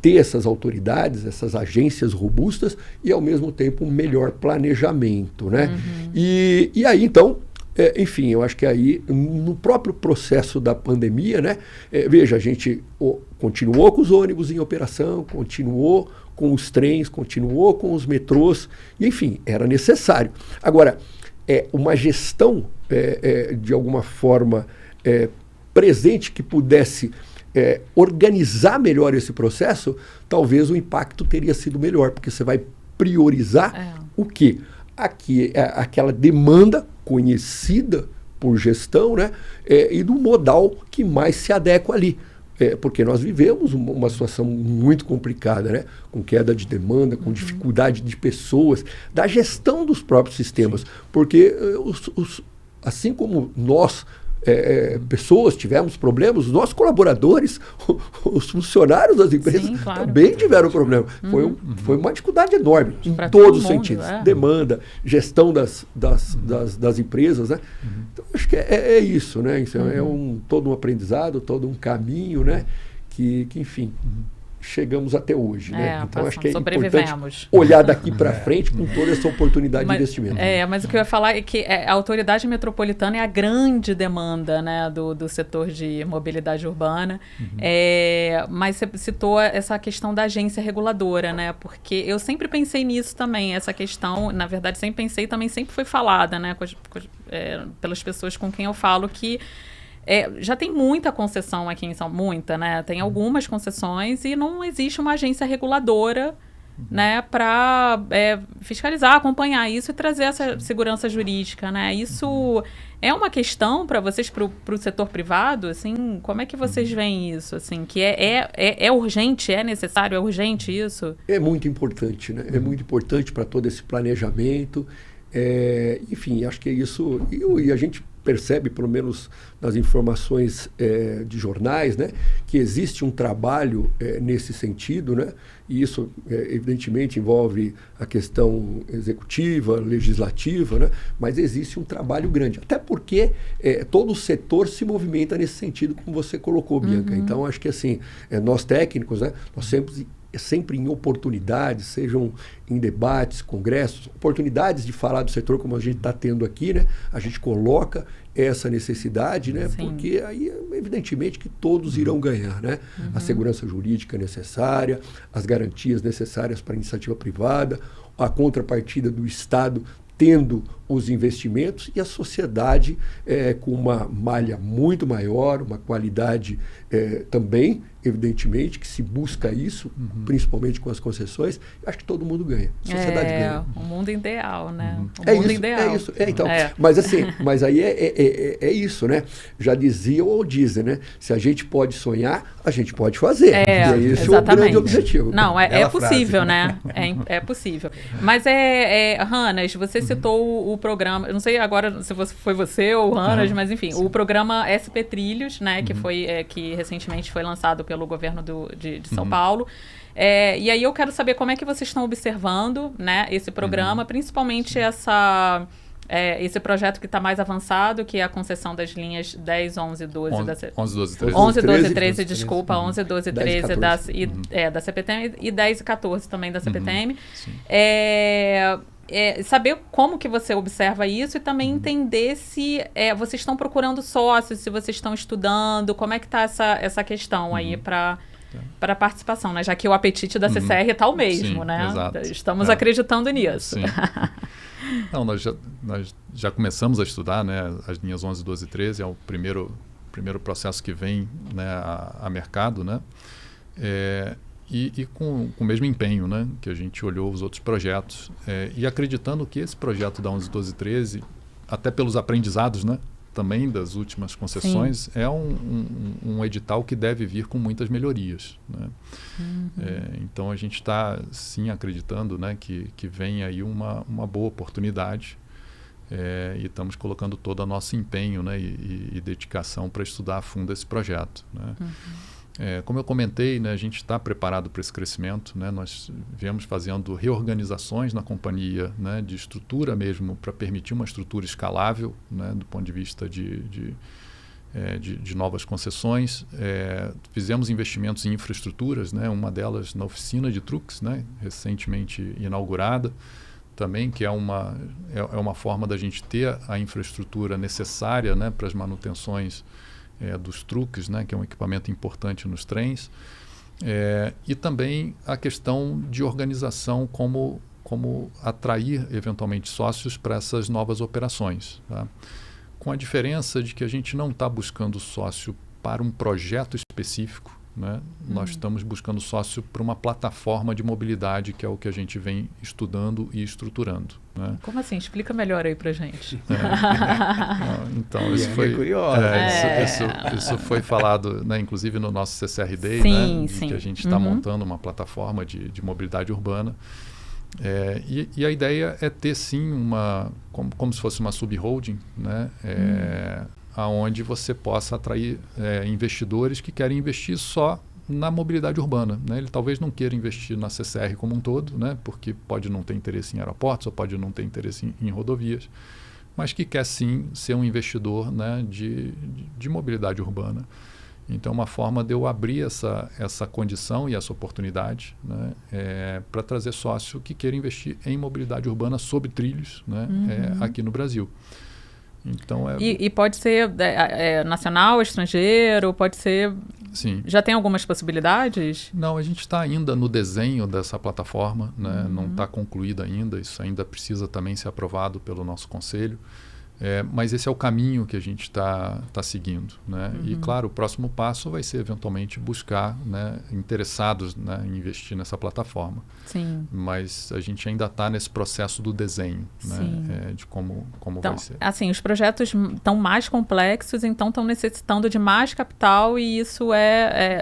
ter essas autoridades, essas agências robustas e ao mesmo tempo um melhor planejamento, né? E aí então, enfim, eu acho que aí no próprio processo da pandemia, né, veja, a gente continuou com os ônibus em operação, continuou com os trens, continuou com os metrôs, e enfim, era necessário. Agora, uma gestão de alguma forma presente que pudesse organizar melhor esse processo, talvez o impacto teria sido melhor, porque você vai priorizar o quê? Aquela demanda conhecida por gestão, né, e do modal que mais se adequa ali. Porque nós vivemos uma situação muito complicada, né? Com queda de demanda, com dificuldade de pessoas, da gestão dos próprios sistemas. Porque assim como nós, pessoas tivemos problemas, os nossos colaboradores, os funcionários das empresas também tiveram problema. Foi uma dificuldade enorme em todos os sentidos. Demanda, gestão das empresas, né? Então, acho que é isso, né? Isso todo um aprendizado, todo um caminho, né? Que enfim, chegamos até hoje, né? Então acho que é importante olhar daqui para frente com toda essa oportunidade de investimento. Mas o que eu ia falar é que a autoridade metropolitana é a grande demanda, né, do setor de mobilidade urbana. Mas você citou essa questão da agência reguladora, né? Porque eu sempre pensei nisso também, essa questão, na verdade, sempre pensei, também sempre foi falada, né, pelas pessoas com quem eu falo, que já tem muita concessão aqui em São Paulo, muita, né? Tem algumas concessões e não existe uma agência reguladora, né, para fiscalizar, acompanhar isso e trazer essa segurança jurídica, né? Isso é uma questão para vocês, para o setor privado, assim, como é que vocês veem isso, assim, que é urgente, é necessário, é urgente isso? É muito importante, né? É muito importante para todo esse planejamento. Enfim, acho que é isso, e a gente percebe, pelo menos nas informações de jornais, né, que existe um trabalho nesse sentido, né, e isso evidentemente envolve a questão executiva, legislativa, né, mas existe um trabalho grande, até porque todo o setor se movimenta nesse sentido, como você colocou, Bianca. Então, acho que assim, nós técnicos, né, nós sempre em oportunidades, sejam em debates, congressos, oportunidades de falar do setor como a gente está tendo aqui, né? A gente coloca essa necessidade, né? Porque aí, evidentemente, que todos irão ganhar, né? A segurança jurídica necessária, as garantias necessárias para a iniciativa privada, a contrapartida do Estado tendo os investimentos e a sociedade com uma malha muito maior, uma qualidade também, evidentemente, que se busca isso, principalmente com as concessões. Acho que todo mundo ganha. A sociedade ganha. O mundo ideal, né? O mundo ideal. É isso. Então, mas assim, mas aí é isso, né? Já dizia ou dizem, né? Se a gente pode sonhar, a gente pode fazer. E é esse o grande objetivo. Não, é possível, né? É possível. Mas Hannas, você citou o programa, eu não sei agora se foi você ou o Hannas, mas enfim, o programa SP Trilhos, né? Que foi que recentemente foi lançado pelo governo de São Paulo. E aí eu quero saber como é que vocês estão observando, né, esse programa, principalmente essa esse projeto que está mais avançado, que é a concessão das linhas 10, 11, 12 da 11, 12, 13. 11, 12, 13, 13, desculpa, 11, 12, 13 da CPTM e 10 e 14 também da CPTM. Saber como que você observa isso e também entender se vocês estão procurando sócios, se vocês estão estudando, como é que está essa questão aí para a participação, né? Já que o apetite da CCR está o mesmo, Sim, né? exato. Estamos acreditando nisso. Sim. Não, nós já começamos a estudar, né, as linhas 11, 12 e 13, é o primeiro processo que vem, né, a mercado, né? E com o mesmo empenho, né, que a gente olhou os outros projetos. E acreditando que esse projeto da 11, 12 e 13, até pelos aprendizados, né, também das últimas concessões, é um edital que deve vir com muitas melhorias, né? Então a gente está sim acreditando, né, que vem aí uma boa oportunidade, e estamos colocando todo o nosso empenho, né, e dedicação para estudar a fundo esse projeto, né? Como eu comentei, né, a gente está preparado para esse crescimento, né? Nós viemos fazendo reorganizações na companhia, né, de estrutura mesmo, para permitir uma estrutura escalável, né, do ponto de vista de novas concessões. Fizemos investimentos em infraestruturas, né, uma delas na oficina de truques, né, recentemente inaugurada, também, que é uma forma da gente ter a infraestrutura necessária, né, para as manutenções dos truques, né, que é um equipamento importante nos trens, e também a questão de organização, como atrair eventualmente sócios para essas novas operações, tá? Com a diferença de que a gente não está buscando sócio para um projeto específico, né? Nós estamos buscando sócio para uma plataforma de mobilidade, que é o que a gente vem estudando e estruturando, né? Como assim? Explica melhor aí para gente. Então, isso foi curioso. Isso foi falado, né, inclusive no nosso CCR Day, sim, né, sim. que a gente está montando uma plataforma de mobilidade urbana. E a ideia é ter sim como se fosse uma subholding, né, aonde você possa atrair investidores que querem investir só na mobilidade urbana, né? Ele talvez não queira investir na CCR como um todo, né, porque pode não ter interesse em aeroportos ou pode não ter interesse em rodovias, mas que quer sim ser um investidor, né, de mobilidade urbana. Então, uma forma de eu abrir essa condição e essa oportunidade, né, para trazer sócio que queira investir em mobilidade urbana sobre trilhos, né, aqui no Brasil. Então, E pode ser nacional, estrangeiro, pode ser... Sim. Já tem algumas possibilidades? Não, a gente está ainda no desenho dessa plataforma, né? Não está concluída ainda, isso ainda precisa também ser aprovado pelo nosso conselho. Mas esse é o caminho que a gente está seguindo, né? E, claro, o próximo passo vai ser, eventualmente, buscar, né, interessados, né, em investir nessa plataforma. Sim. Mas a gente ainda está nesse processo do desenho, né, de como então, vai ser. Assim, os projetos estão mais complexos, então estão necessitando de mais capital e isso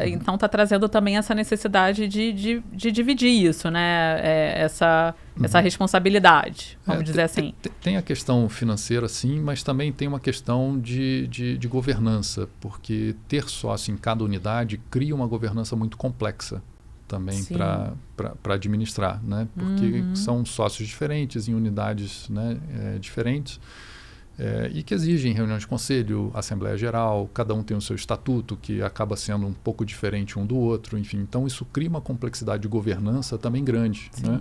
então está trazendo também essa necessidade de dividir isso, né? Essa responsabilidade, vamos dizer assim. Tem a questão financeira, sim, mas também tem uma questão de governança, porque ter sócio em cada unidade cria uma governança muito complexa também para administrar, né? Porque são sócios diferentes em unidades, né, diferentes, e que exigem reuniões de conselho, assembleia geral, cada um tem o seu estatuto, que acaba sendo um pouco diferente um do outro, enfim. Então, isso cria uma complexidade de governança também grande, né?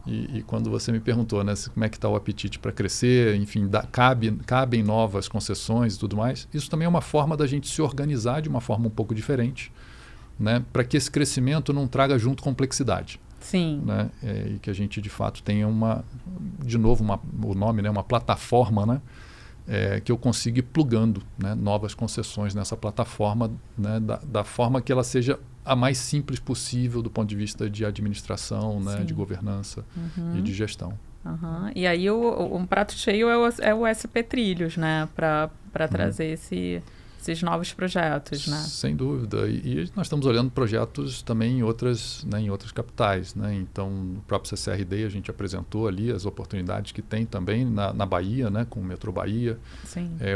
E quando você me perguntou, né, como é que está o apetite para crescer, enfim, cabem novas concessões e tudo mais, isso também é uma forma da gente se organizar de uma forma um pouco diferente, né, para que esse crescimento não traga junto complexidade. Sim. Né, e que a gente, de fato, tenha o nome, né, uma plataforma, né, que eu consiga ir plugando, né, novas concessões nessa plataforma, né, da forma que ela seja a mais simples possível do ponto de vista de administração, né, de governança e de gestão. E aí um prato cheio é o SP Trilhos, né, para trazer esses novos projetos, né? Sem dúvida. E nós estamos olhando projetos também em outras capitais, né? Então, no próprio CCRD a gente apresentou ali as oportunidades que tem também na Bahia, né? Com o Metrô Bahia,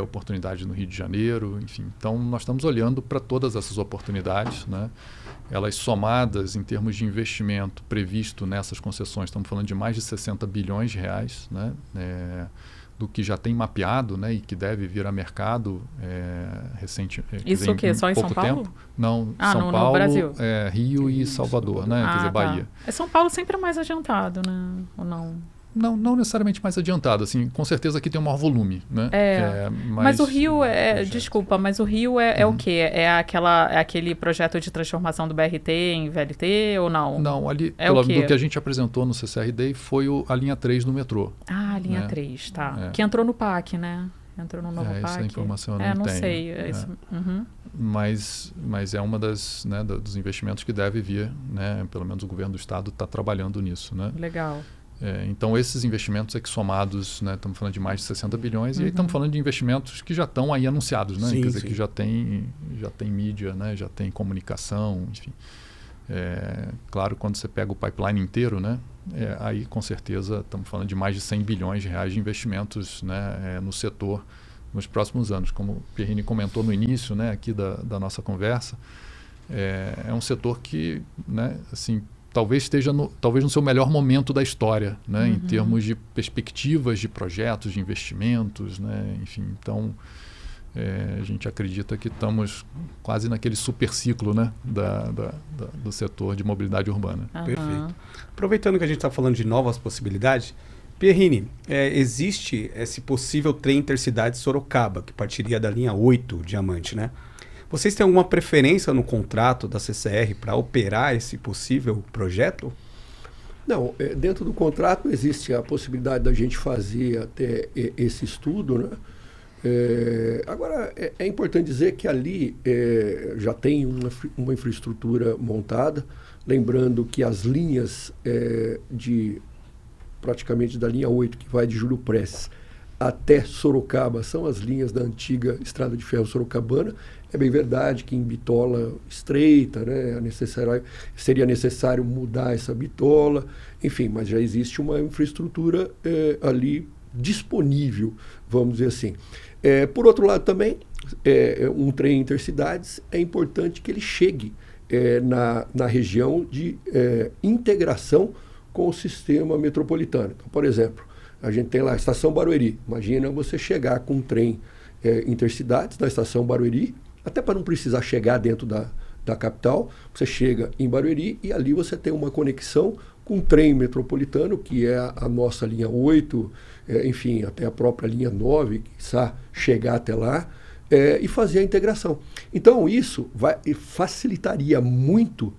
oportunidade no Rio de Janeiro, enfim. Então, nós estamos olhando para todas essas oportunidades, né? Elas somadas em termos de investimento previsto nessas concessões, estamos falando de mais de 60 bilhões de reais, né? do que já tem mapeado, né, e que deve vir a mercado recente. Isso o quê? Só em São Paulo? Tempo. Não, São no Paulo, Brasil. Rio e Salvador, né? Quer dizer, Bahia. São Paulo sempre é mais adiantado, né? Ou não? Não necessariamente mais adiantado, assim, com certeza aqui tem um maior volume, né? Mas o Rio desculpa, mas o Rio é o quê? É aquele projeto de transformação do BRT em VLT ou não? Não, ali, do que a gente apresentou no CCR foi a linha 3 do metrô. Ah, a linha 3, tá. Que entrou no PAC, né? Entrou no novo PAC. Essa informação eu não tenho. Sei. Isso. Uhum. Mas é uma dos investimentos que deve vir, né? Pelo menos o governo do estado está trabalhando nisso, né? Legal. Então, esses investimentos que somados, né, estamos falando de mais de 60 bilhões, e aí estamos falando de investimentos que já estão aí anunciados, né? Sim, quer dizer, sim. que já tem mídia, né? Já tem comunicação, enfim. Claro, quando você pega o pipeline inteiro, né? Aí, com certeza, estamos falando de mais de 100 bilhões de reais de investimentos, né, no setor nos próximos anos. Como o Pierrini comentou no início, né, aqui da nossa conversa, é um setor que, né, assim, talvez esteja no seu melhor momento da história, né, em termos de perspectivas de projetos, de investimentos, né, enfim. Então, a gente acredita que estamos quase naquele super ciclo, né, do setor de mobilidade urbana. Perfeito. Aproveitando que a gente está falando de novas possibilidades, Pierrini, existe esse possível trem intercidade Sorocaba, que partiria da linha 8 Diamante, né? Vocês têm alguma preferência no contrato da CCR para operar esse possível projeto? Não, dentro do contrato existe a possibilidade da gente fazer até esse estudo, né? Agora, é importante dizer que ali já tem uma infraestrutura montada, lembrando que as linhas praticamente da linha 8, que vai de Júlio Prestes até Sorocaba, são as linhas da antiga Estrada de Ferro Sorocabana. É bem verdade que em bitola estreita, né, seria necessário mudar essa bitola, enfim, mas já existe uma infraestrutura ali disponível, vamos dizer assim. Por outro lado também, um trem intercidades, é importante que ele chegue na região de integração com o sistema metropolitano. Então, por exemplo, a gente tem lá a Estação Barueri. Imagina você chegar com um trem intercidades na Estação Barueri, até para não precisar chegar dentro da capital, você chega em Barueri e ali você tem uma conexão com o trem metropolitano, que é a nossa linha 8, enfim, até a própria linha 9, que precisa chegar até lá, e fazer a integração. Então, isso facilitaria muito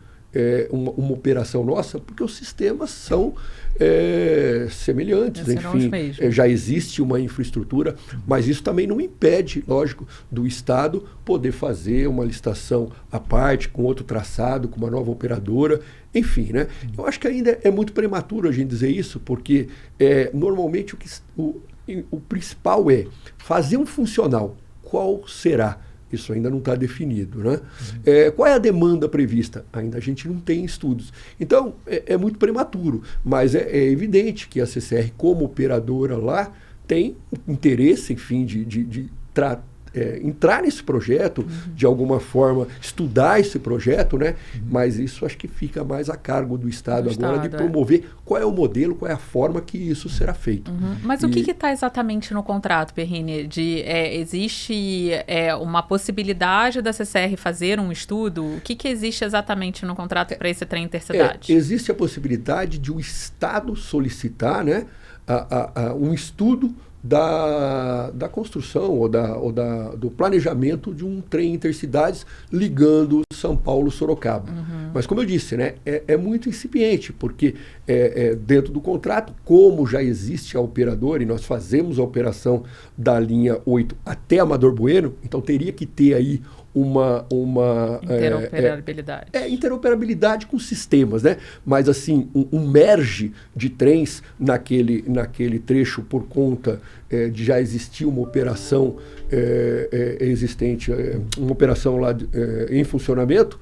uma operação nossa, porque os sistemas são semelhantes, enfim, já existe uma infraestrutura, mas isso também não impede, lógico, do Estado poder fazer uma licitação à parte, com outro traçado, com uma nova operadora, enfim, né? Eu acho que ainda é muito prematuro a gente dizer isso, porque normalmente o principal é fazer um funcional. Qual será? Isso ainda não está definido, né? Qual é a demanda prevista? Ainda a gente não tem estudos. Então, é muito prematuro, mas é evidente que a CCR, como operadora lá, tem interesse, enfim, de entrar nesse projeto, de alguma forma estudar esse projeto, né? Mas isso acho que fica mais a cargo do Estado agora, de promover qual é o modelo, qual é a forma que isso será feito. Mas o que está exatamente no contrato, Pierrini? Existe uma possibilidade da CCR fazer um estudo? O que existe exatamente no contrato para esse trem intercidade? Existe a possibilidade de o Estado solicitar, né, um estudo da construção ou do planejamento de um trem intercidades ligando São Paulo e Sorocaba. Mas, como eu disse, né, é muito incipiente, porque dentro do contrato, como já existe a operadora, e nós fazemos a operação da linha 8 até Amador Bueno, então teria que ter aí uma interoperabilidade. Interoperabilidade com sistemas, né? Mas assim, um merge de trens naquele trecho por conta de já existir uma operação existente, uma operação lá em funcionamento.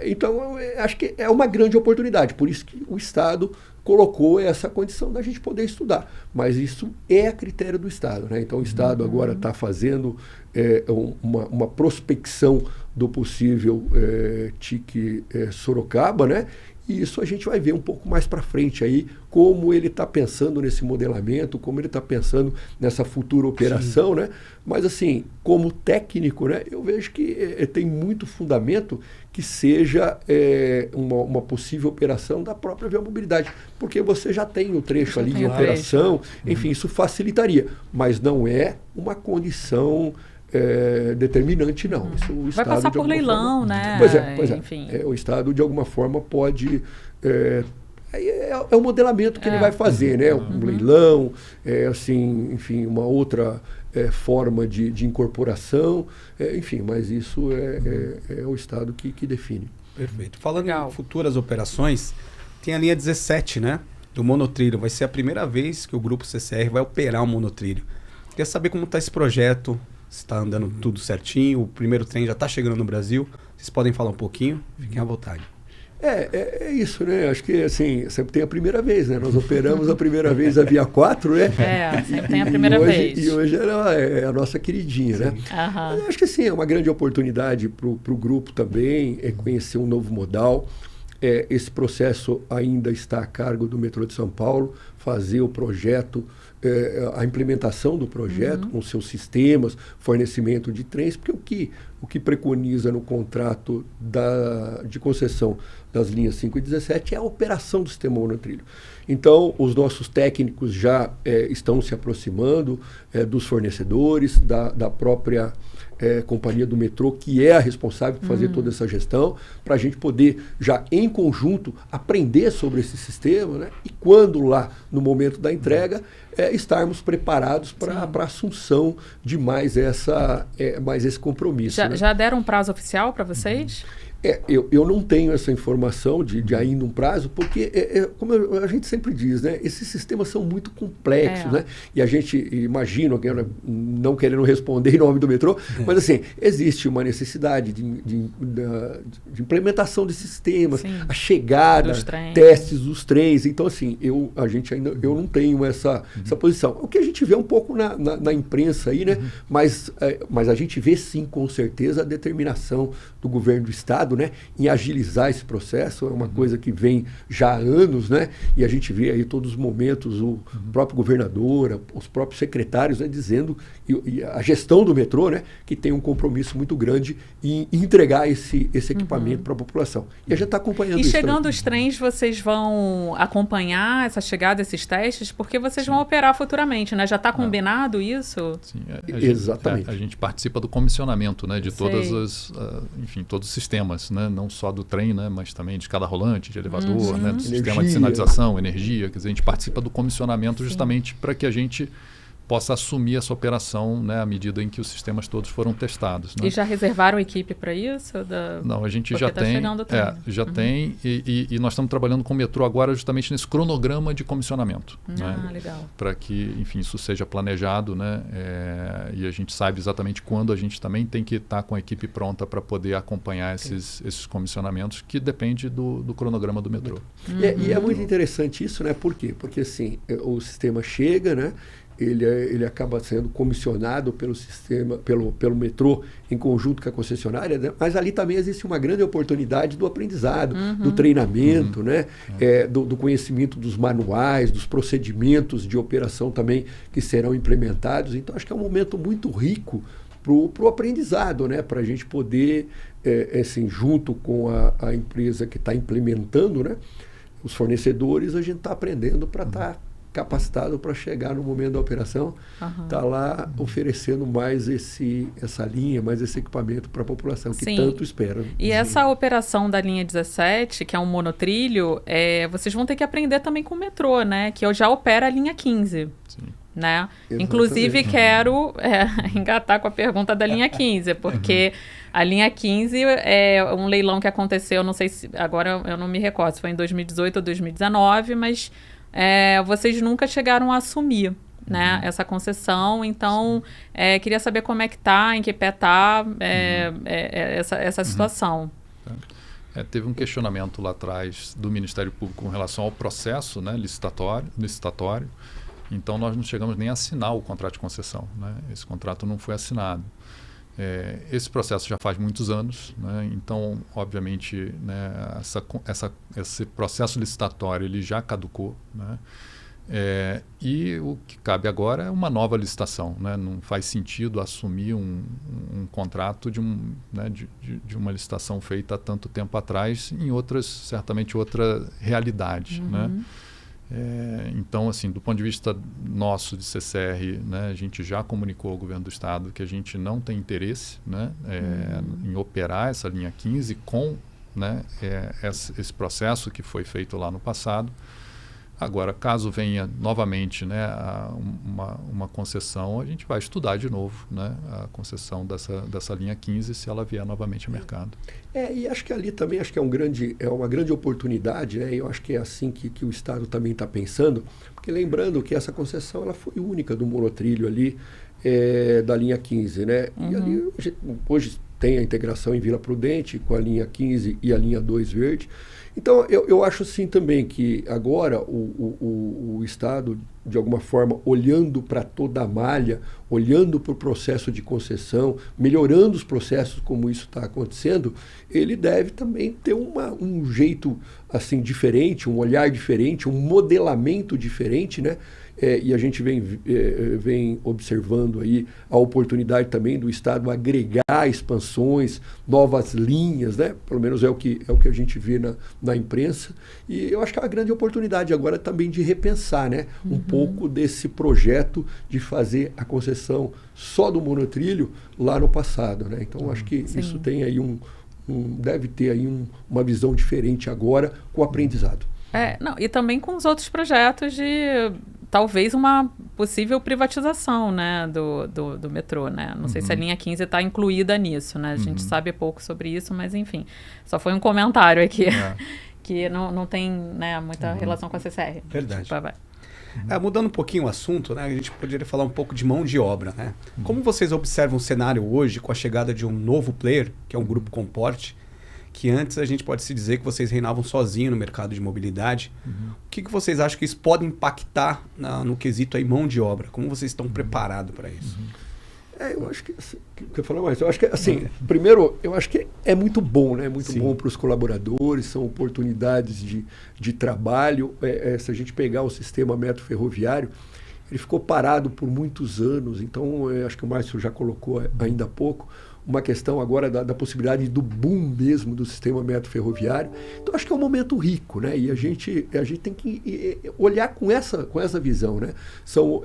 Então, acho que é uma grande oportunidade, por isso que o Estado colocou essa condição da gente poder estudar. Mas isso é a critério do Estado, né? Então, o Estado agora está fazendo uma prospecção do possível TIC Sorocaba, né? E isso a gente vai ver um pouco mais para frente aí, como ele está pensando nesse modelamento, como ele está pensando nessa futura operação, né? Mas assim, como técnico, né, eu vejo que tem muito fundamento que seja uma possível operação da própria Viamobilidade, porque você já tem o trecho ali de operação, enfim, isso facilitaria, mas não é uma condição determinante, não. Isso, o Vai Estado, passar de por alguma leilão, forma, né? Pois é. Enfim. O Estado, de alguma forma, pode... É o modelamento que ele vai fazer, né? Um leilão, assim, enfim, uma outra forma de incorporação, enfim, mas isso é o Estado que define. Perfeito. Falando em futuras operações, tem a linha 17, né? Do monotrilho. Vai ser a primeira vez que o Grupo CCR vai operar um monotrilho. Queria saber como está esse projeto, se está andando tudo certinho, o primeiro trem já está chegando no Brasil. Vocês podem falar um pouquinho? Fiquem à vontade. É isso, né? Acho que assim, sempre tem a primeira vez, né? Nós operamos a primeira vez a Via 4, né? Sempre tem a primeira vez. E hoje ela é a nossa queridinha, né? Mas acho que sim, é uma grande oportunidade para o grupo também, conhecer um novo modal. Esse processo ainda está a cargo do Metrô de São Paulo, fazer o projeto, a implementação do projeto com seus sistemas, fornecimento de trens, porque o que preconiza no contrato de concessão das linhas 5 e 17 é a operação do sistema monotrilho. Então, os nossos técnicos já estão se aproximando dos fornecedores, da própria companhia do metrô, que é a responsável por fazer toda essa gestão, para a gente poder já em conjunto aprender sobre esse sistema, né? E quando lá, no momento da entrega, estarmos preparados para a assunção de mais esse compromisso. Já deram um prazo oficial para vocês? Eu não tenho essa informação de ainda um prazo, porque, como a gente sempre diz, né, esses sistemas são muito complexos, né? E a gente imagina, não querendo responder em nome do metrô, mas assim, existe uma necessidade de implementação de sistemas, a chegada, testes dos trens. Então, assim, eu não tenho essa posição. O que a gente vê um pouco na imprensa aí, né? Mas a gente vê sim, com certeza, a determinação do governo do Estado, né, em agilizar esse processo. É uma coisa que vem já há anos, né, e a gente vê aí todos os momentos o próprio governador, os próprios secretários, né, dizendo, e a gestão do metrô, né, que tem um compromisso muito grande em entregar esse equipamento para a população. E a gente está acompanhando isso. E chegando os trens, vocês vão acompanhar essa chegada, esses testes, porque vocês vão operar futuramente, né? Já está combinado isso? Sim, exatamente. A gente participa do comissionamento, né, de todas as, enfim, todos os sistemas, né, não só do trem, né, mas também de escada rolante, de elevador, né, do sistema de sinalização, energia. Quer dizer, a gente participa do comissionamento justamente para que a gente possa assumir essa operação, né, à medida em que os sistemas todos foram testados. Né? E já reservaram equipe para isso? Não, a gente porque já tem. Já tem e nós estamos trabalhando com o metrô agora justamente nesse cronograma de comissionamento. Né? Legal. Para que, enfim, isso seja planejado, né? E a gente sabe exatamente quando a gente também tem que estar com a equipe pronta para poder acompanhar esses comissionamentos, que depende do cronograma do metrô. E é muito interessante isso, né? Por quê? Porque assim, o sistema chega, né? Ele acaba sendo comissionado pelo sistema, pelo metrô em conjunto com a concessionária, né? Mas ali também existe uma grande oportunidade do aprendizado, do treinamento, né? Do conhecimento dos manuais, dos procedimentos de operação também que serão implementados. Então, acho que é um momento muito rico para o aprendizado, né? Para a gente poder, assim, junto com a empresa que está implementando, né? Os fornecedores, a gente está aprendendo para estar capacitado para chegar no momento da operação, tá lá oferecendo mais essa linha, mais esse equipamento para a população que tanto espera. E essa operação da linha 17, que é um monotrilho, vocês vão ter que aprender também com o metrô, né? Que já opera a linha 15. Sim. Né? Inclusive, quero engatar com a pergunta da linha 15, porque a linha 15 é um leilão que aconteceu, não sei se agora eu não me recordo se foi em 2018 ou 2019, mas vocês nunca chegaram a assumir, né, essa concessão. Então, queria saber como é que está, em que pé está essa situação. Teve um questionamento lá atrás do Ministério Público com relação ao processo, né, licitatório. Então, nós não chegamos nem a assinar o contrato de concessão. Né? Esse contrato não foi assinado. Esse processo já faz muitos anos, né? Então, obviamente, né, esse processo licitatório ele já caducou, né? E o que cabe agora é uma nova licitação, né? Não faz sentido assumir um contrato de uma licitação feita há tanto tempo atrás em certamente outra realidade, né? Então, assim, do ponto de vista nosso de CCR, né, a gente já comunicou ao governo do estado que a gente não tem interesse, né, em operar essa linha 15 com, né, esse processo que foi feito lá no passado. Agora, caso venha novamente, né, uma concessão, a gente vai estudar de novo, né, a concessão dessa linha 15 se ela vier novamente ao mercado. E acho que ali também é uma grande oportunidade, né? Eu acho que é assim que o Estado também está pensando, porque lembrando que essa concessão ela foi única do monotrilho ali da linha 15, né? E ali hoje tem a integração em Vila Prudente com a linha 15 e a linha 2 verde. Então, eu acho assim também que agora o Estado, de alguma forma, olhando para toda a malha, olhando para o processo de concessão, melhorando os processos como isso está acontecendo, ele deve também ter um jeito assim diferente, um olhar diferente, um modelamento diferente, né? E a gente vem observando aí a oportunidade também do Estado agregar expansões, novas linhas, né? Pelo menos é o que a gente vê na imprensa. E eu acho que é uma grande oportunidade agora também de repensar, né? Um pouco desse projeto de fazer a concessão só do monotrilho lá no passado, né? Então, acho que isso tem aí deve ter aí uma visão diferente agora com o aprendizado. E também com os outros projetos de talvez uma possível privatização, né, do metrô, né? Não sei se a linha 15 está incluída nisso, né? A gente sabe pouco sobre isso, mas enfim, só foi um comentário aqui que não tem, né, muita relação com a CCR. Verdade. Desculpa, vai. Mudando um pouquinho o assunto, né, a gente poderia falar um pouco de mão de obra, né? Como vocês observam o cenário hoje com a chegada de um novo player, que é um grupo com porte, que antes a gente pode se dizer que vocês reinavam sozinhos no mercado de mobilidade. O que vocês acham que isso pode impactar no quesito aí mão de obra? Como vocês estão preparados para isso? Eu acho que assim, quer falar mais? Eu acho que assim, primeiro, eu acho que é muito bom, né? Muito bom para os colaboradores, são oportunidades de trabalho. Se a gente pegar o sistema metro ferroviário, ele ficou parado por muitos anos, então acho que o Márcio já colocou ainda há pouco uma questão agora da possibilidade do boom mesmo do sistema metro ferroviário. Então, acho que é um momento rico, né? E a gente tem que olhar com essa visão, né?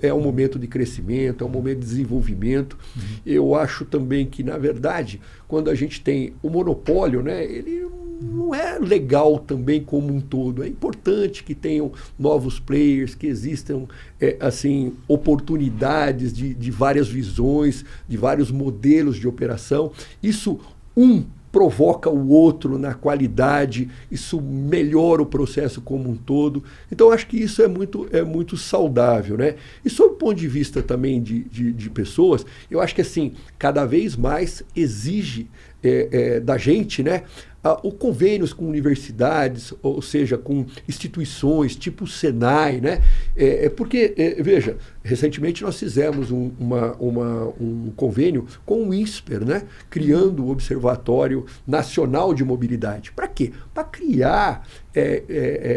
É um momento de crescimento, é um momento de desenvolvimento. Eu acho também que, na verdade, quando a gente tem o monopólio, né, ele não é legal também como um todo. É importante que tenham novos players, que existam assim, oportunidades de várias visões, de vários modelos de operação. Isso, provoca o outro na qualidade, isso melhora o processo como um todo. Então, acho que isso é muito saudável, né? E sob o ponto de vista também de pessoas, eu acho que assim, cada vez mais exige da gente, né, o convênios com universidades, ou seja, com instituições tipo o Senai, né? Porque, veja, recentemente nós fizemos um convênio com o INSPER, né? Criando o Observatório Nacional de Mobilidade. Para quê? Para criar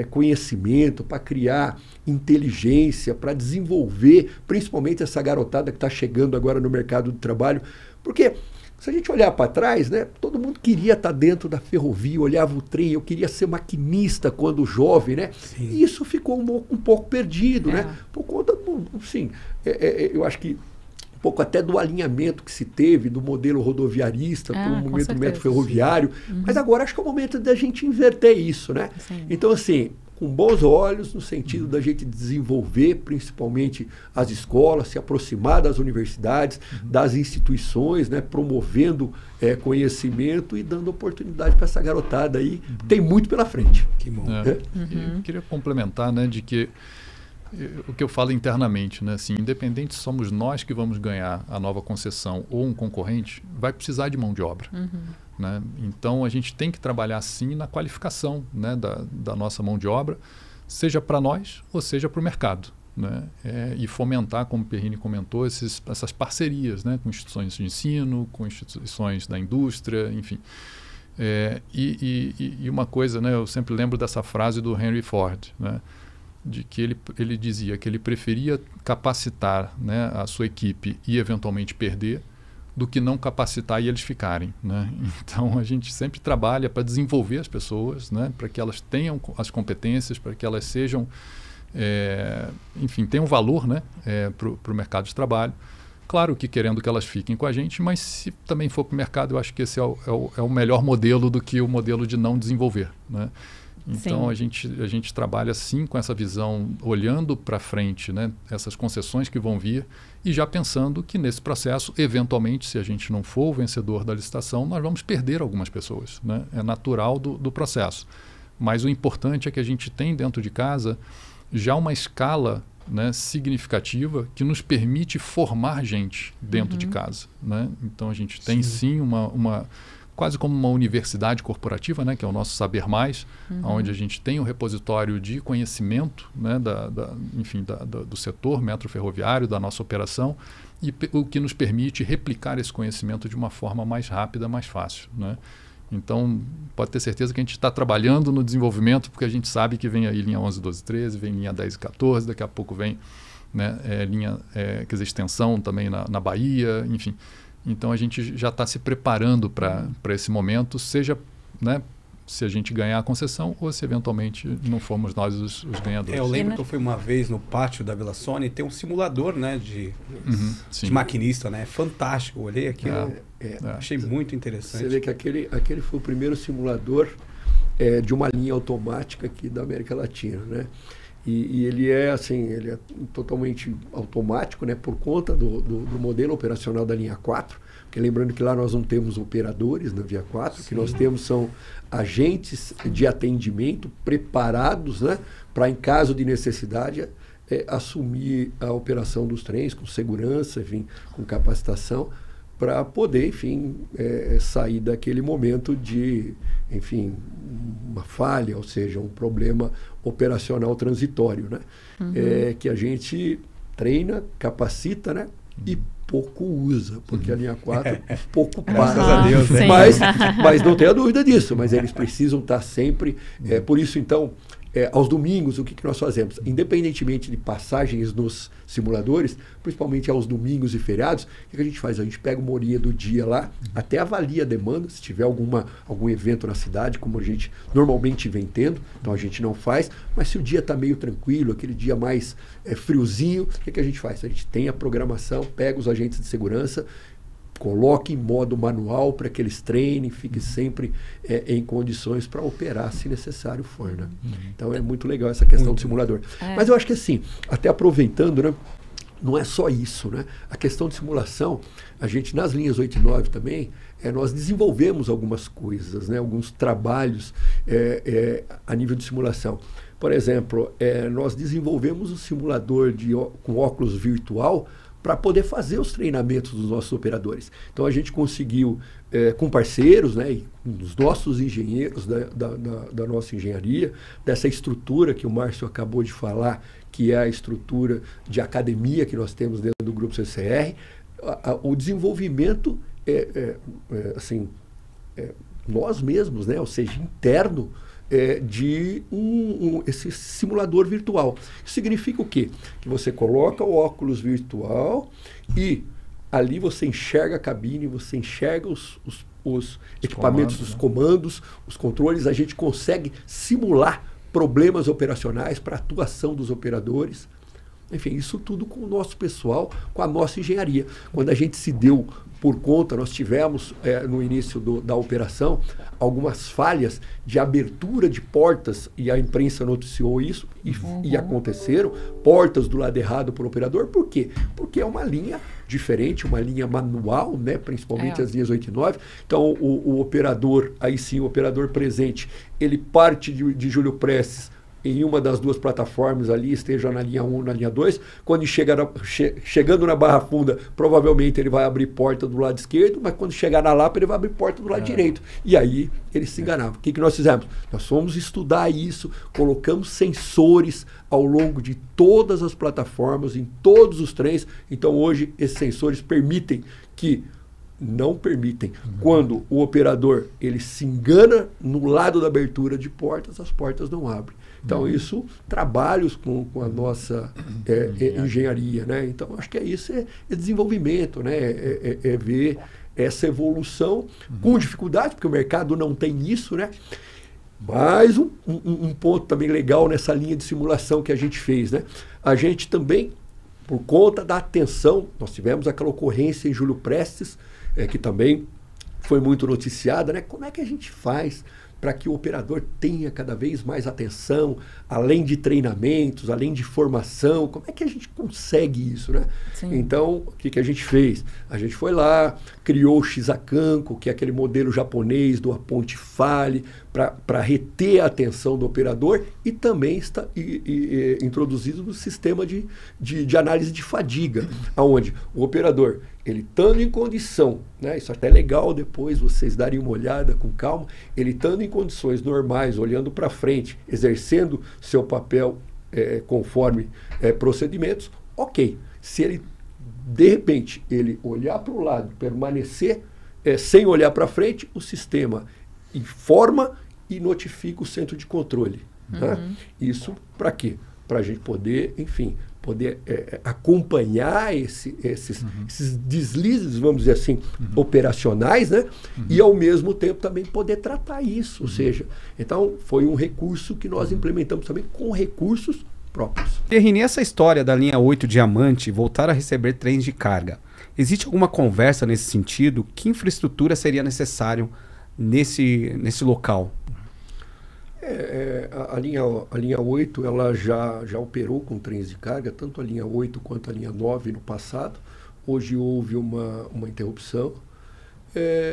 conhecimento, para criar inteligência, para desenvolver, principalmente essa garotada que está chegando agora no mercado do trabalho. Porque se a gente olhar para trás, né, todo mundo queria estar dentro da ferrovia, olhava o trem, eu queria ser maquinista quando jovem, né? Sim. E isso ficou um pouco perdido, né? Por conta, sim, eu acho que um pouco até do alinhamento que se teve do modelo rodoviarista para o momento do metro ferroviário. Mas agora acho que é o momento da gente inverter isso, né? Sim. Então, assim, com bons olhos, no sentido da gente desenvolver principalmente as escolas, se aproximar das universidades, das instituições, né, promovendo conhecimento e dando oportunidade para essa garotada aí. Tem muito pela frente. Que bom. Eu queria complementar, né, de que o que eu falo internamente, né, assim, independente se somos nós que vamos ganhar a nova concessão ou um concorrente, vai precisar de mão de obra. Né? Então, a gente tem que trabalhar, sim, na qualificação, né, da nossa mão de obra, seja para nós ou seja para o mercado. né? E fomentar, como o Perrini comentou, essas parcerias, né? Com instituições de ensino, com instituições da indústria, enfim. E uma coisa, né? Eu sempre lembro dessa frase do Henry Ford, né? De que ele dizia que ele preferia capacitar, né, a sua equipe e eventualmente perder, do que não capacitar e eles ficarem, né? Então a gente sempre trabalha para desenvolver as pessoas, né, para que elas tenham as competências, para que elas sejam, enfim, tenham valor, né, para o mercado de trabalho. Claro que querendo que elas fiquem com a gente, mas se também for para o mercado, eu acho que esse é o melhor modelo do que o modelo de não desenvolver, né? Então a gente trabalha sim com essa visão, olhando para frente, né, essas concessões que vão vir e já pensando que nesse processo, eventualmente, se a gente não for o vencedor da licitação, nós vamos perder algumas pessoas, né? É natural do processo. Mas o importante é que a gente tem dentro de casa já uma escala, né, significativa que nos permite formar gente dentro de casa, né? Então a gente tem sim uma quase como uma universidade corporativa, né, que é o nosso Saber Mais, onde a gente tem um repositório de conhecimento, né, do setor metro ferroviário, da nossa operação, e o que nos permite replicar esse conhecimento de uma forma mais rápida, mais fácil, né? Então, pode ter certeza que a gente está trabalhando no desenvolvimento, porque a gente sabe que vem aí linha 11, 12, 13, vem linha 10 e 14, daqui a pouco vem, né, linha, quer dizer, extensão também na Bahia, enfim. Então a gente já está se preparando para esse momento, seja, né, se a gente ganhar a concessão ou se eventualmente não formos nós os ganhadores. Eu lembro que eu fui uma vez no pátio da Vila Sônia e tem um simulador, né, de maquinista, né? Fantástico. Eu olhei aqui, achei muito interessante. Você vê que aquele foi o primeiro simulador de uma linha automática aqui da América Latina, né? E ele é totalmente automático, né, por conta do modelo operacional da linha 4, porque lembrando que lá nós não temos operadores na via 4, o que nós temos são agentes de atendimento preparados, né, para, em caso de necessidade, assumir a operação dos trens com segurança, enfim, com capacitação, para poder, enfim, sair daquele momento de, enfim, uma falha, ou seja, um problema operacional transitório, né? Que a gente treina, capacita, né? E pouco usa, porque a linha 4 pouco Graças para. a Deus, né? Mas não tenha dúvida disso, mas eles precisam estar sempre. Por isso, então, aos domingos, o que nós fazemos? Independentemente de passagens nos simuladores, principalmente aos domingos e feriados, o que a gente faz? A gente pega uma horinha do dia lá, até avalia a demanda, se tiver algum evento na cidade, como a gente normalmente vem tendo, então a gente não faz, mas se o dia está meio tranquilo, aquele dia mais friozinho, o que a gente faz? A gente tem a programação, pega os agentes de segurança, coloque em modo manual para que eles treinem, fiquem sempre em condições para operar, se necessário for, né? Então é muito legal essa questão do simulador. Mas eu acho que assim, até aproveitando, né, não é só isso, né? A questão de simulação, a gente nas linhas 8 e 9 também, nós desenvolvemos algumas coisas, né, alguns trabalhos a nível de simulação. Por exemplo, nós desenvolvemos um simulador com óculos virtual para poder fazer os treinamentos dos nossos operadores. Então a gente conseguiu, com parceiros, né, e os nossos engenheiros da nossa engenharia, dessa estrutura que o Márcio acabou de falar, que é a estrutura de academia que nós temos dentro do Grupo CCR, o desenvolvimento, nós mesmos, né, ou seja, interno, de esse simulador virtual. Isso significa o quê? Que você coloca o óculos virtual e ali você enxerga a cabine, você enxerga os equipamentos, os comandos, os controles, a gente consegue simular problemas operacionais para a atuação dos operadores. Enfim, isso tudo com o nosso pessoal, com a nossa engenharia. Quando a gente se deu por conta, nós tivemos no início da operação algumas falhas de abertura de portas, e a imprensa noticiou isso, e aconteceram, portas do lado errado para o operador. Por quê? Porque é uma linha diferente, uma linha manual, né? Principalmente as linhas 8 e 9. Então, o operador, aí sim, o operador presente, ele parte de Júlio Prestes em uma das duas plataformas ali, esteja na linha 1, na linha 2, quando chegando na Barra Funda, provavelmente ele vai abrir porta do lado esquerdo, mas quando chegar na Lapa, ele vai abrir porta do lado direito. E aí ele se enganava. O que nós fizemos? Nós fomos estudar isso, colocamos sensores ao longo de todas as plataformas, em todos os trens. Então hoje esses sensores não permitem. Quando o operador ele se engana no lado da abertura de portas, as portas não abrem. Então, isso, trabalhos com a nossa engenharia, né? Então, acho que isso é desenvolvimento, né? É ver essa evolução com dificuldade, porque o mercado não tem isso, né? Mas um ponto também legal nessa linha de simulação que a gente fez, né? A gente também, por conta da atenção, nós tivemos aquela ocorrência em Júlio Prestes, que também foi muito noticiada, né? Como é que a gente faz para que o operador tenha cada vez mais atenção, além de treinamentos, além de formação? Como é que a gente consegue isso, né? Sim. Então, o que a gente fez? A gente foi lá, criou o Shizakanko, que é aquele modelo japonês do Aponte Fale, para reter a atenção do operador, e também está introduzido no sistema de análise de fadiga, onde o operador, ele estando em condição, né, isso até é legal depois vocês darem uma olhada com calma, ele estando em condições normais, olhando para frente, exercendo seu papel conforme procedimentos, ok. Se ele, de repente, ele olhar para o lado, permanecer sem olhar para frente, o sistema informa e notifica o centro de controle. Né? Isso para quê? Para a gente poder, enfim, acompanhar esses deslizes, vamos dizer assim, operacionais, né? E ao mesmo tempo também poder tratar isso. Ou seja, então foi um recurso que nós implementamos também com recursos próprios. Terrini, essa história da linha 8 Diamante voltar a receber trens de carga, existe alguma conversa nesse sentido? Que infraestrutura seria necessário nesse local? A linha 8 ela já operou com trens de carga, tanto a linha 8 quanto a linha 9 no passado. Hoje houve uma interrupção.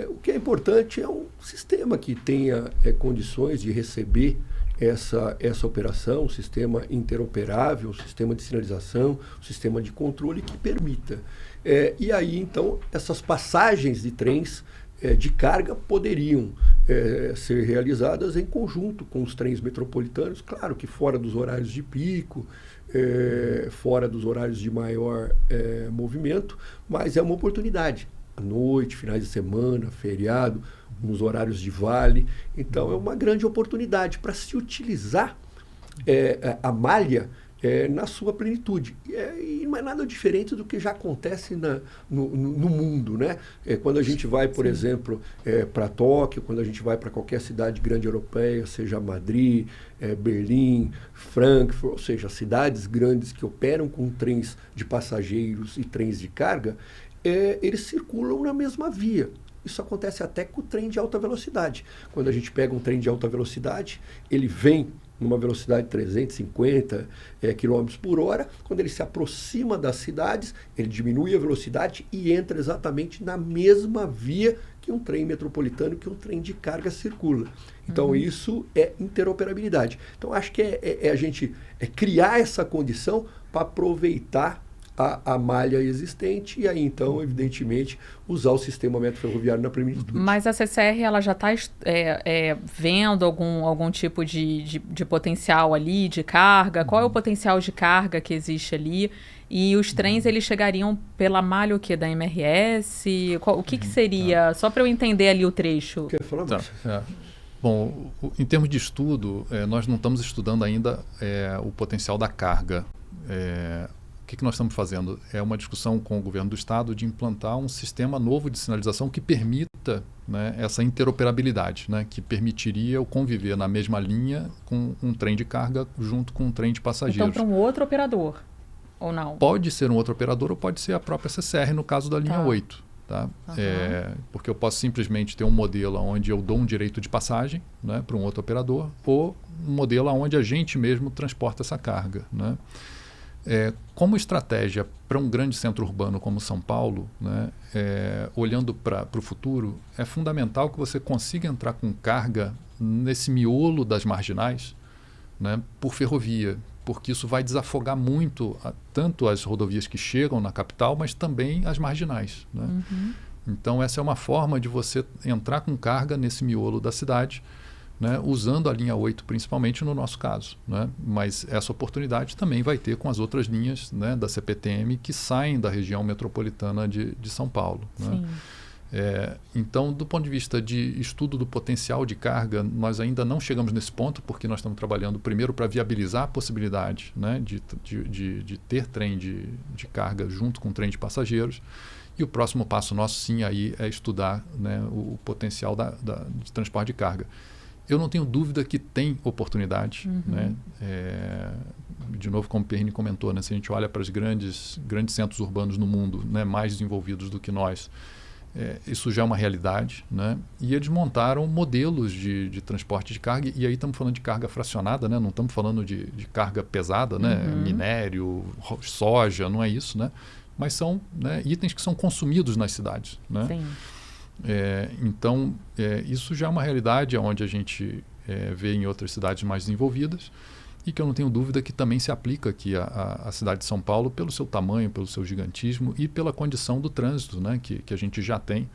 O que é importante é um sistema que tenha condições de receber essa operação, um sistema interoperável, um sistema de sinalização, um sistema de controle que permita. E aí, então, essas passagens de trens de carga poderiam ser realizadas em conjunto com os trens metropolitanos, claro que fora dos horários de pico, fora dos horários de maior movimento, mas é uma oportunidade. À noite, finais de semana, feriado, nos horários de vale. Então, é uma grande oportunidade para se utilizar a malha na sua plenitude. E não é nada diferente do que já acontece no mundo, né? Quando a gente vai, por exemplo, para Tóquio, quando a gente vai para qualquer cidade grande europeia, seja Madrid, Berlim, Frankfurt, ou seja, cidades grandes que operam com trens de passageiros e trens de carga, eles circulam na mesma via. Isso acontece até com o trem de alta velocidade. Quando a gente pega um trem de alta velocidade, ele vem numa velocidade de 350 km por hora. Quando ele se aproxima das cidades, ele diminui a velocidade e entra exatamente na mesma via que um trem metropolitano, que um trem de carga circula. Então, isso é interoperabilidade. Então, acho que a gente criar essa condição para aproveitar a malha existente e aí, então, evidentemente, usar o sistema metroferroviário na plenitude. Mas a CCR ela já está vendo algum tipo de potencial ali, de carga? Qual é o potencial de carga que existe ali? E os trens, eles chegariam pela malha o quê? Da MRS? O que seria? Só para eu entender ali o trecho. Quer falar mais? Bom, em termos de estudo, nós não estamos estudando ainda o potencial da carga. O que nós estamos fazendo? É uma discussão com o governo do estado de implantar um sistema novo de sinalização que permita, né, essa interoperabilidade, né, que permitiria o conviver na mesma linha com um trem de carga junto com um trem de passageiros. Então, para um outro operador, ou não? Pode ser um outro operador ou pode ser a própria CCR no caso da linha 8. Tá? Porque eu posso simplesmente ter um modelo onde eu dou um direito de passagem, né, para um outro operador, ou um modelo onde a gente mesmo transporta essa carga, né? Como estratégia para um grande centro urbano como São Paulo, né, olhando para o futuro, é fundamental que você consiga entrar com carga nesse miolo das marginais, né, por ferrovia, porque isso vai desafogar muito tanto as rodovias que chegam na capital, mas também as marginais, né? Então essa é uma forma de você entrar com carga nesse miolo da cidade, né, usando a linha 8 principalmente no nosso caso, né? Mas essa oportunidade também vai ter com as outras linhas, né, da CPTM que saem da região metropolitana de São Paulo, né? Então, do ponto de vista de estudo do potencial de carga, nós ainda não chegamos nesse ponto, porque nós estamos trabalhando primeiro para viabilizar a possibilidade, né, de ter trem de carga junto com trem de passageiros. E o próximo passo nosso, sim, aí é estudar, né, o potencial de transporte de carga. Eu não tenho dúvida que tem oportunidade, né? De novo, como o Perrini comentou, né, se a gente olha para os grandes centros urbanos no mundo, né, mais desenvolvidos do que nós, isso já é uma realidade, né? E eles montaram modelos de transporte de carga, e aí estamos falando de carga fracionada, né? Não estamos falando de carga pesada, né? Minério, soja, não é isso, né? Mas são, né, itens que são consumidos nas cidades, né? Sim. Então, isso já é uma realidade onde a gente vê em outras cidades mais desenvolvidas, e que eu não tenho dúvida que também se aplica aqui à cidade de São Paulo pelo seu tamanho, pelo seu gigantismo e pela condição do trânsito, né, que a gente já tem.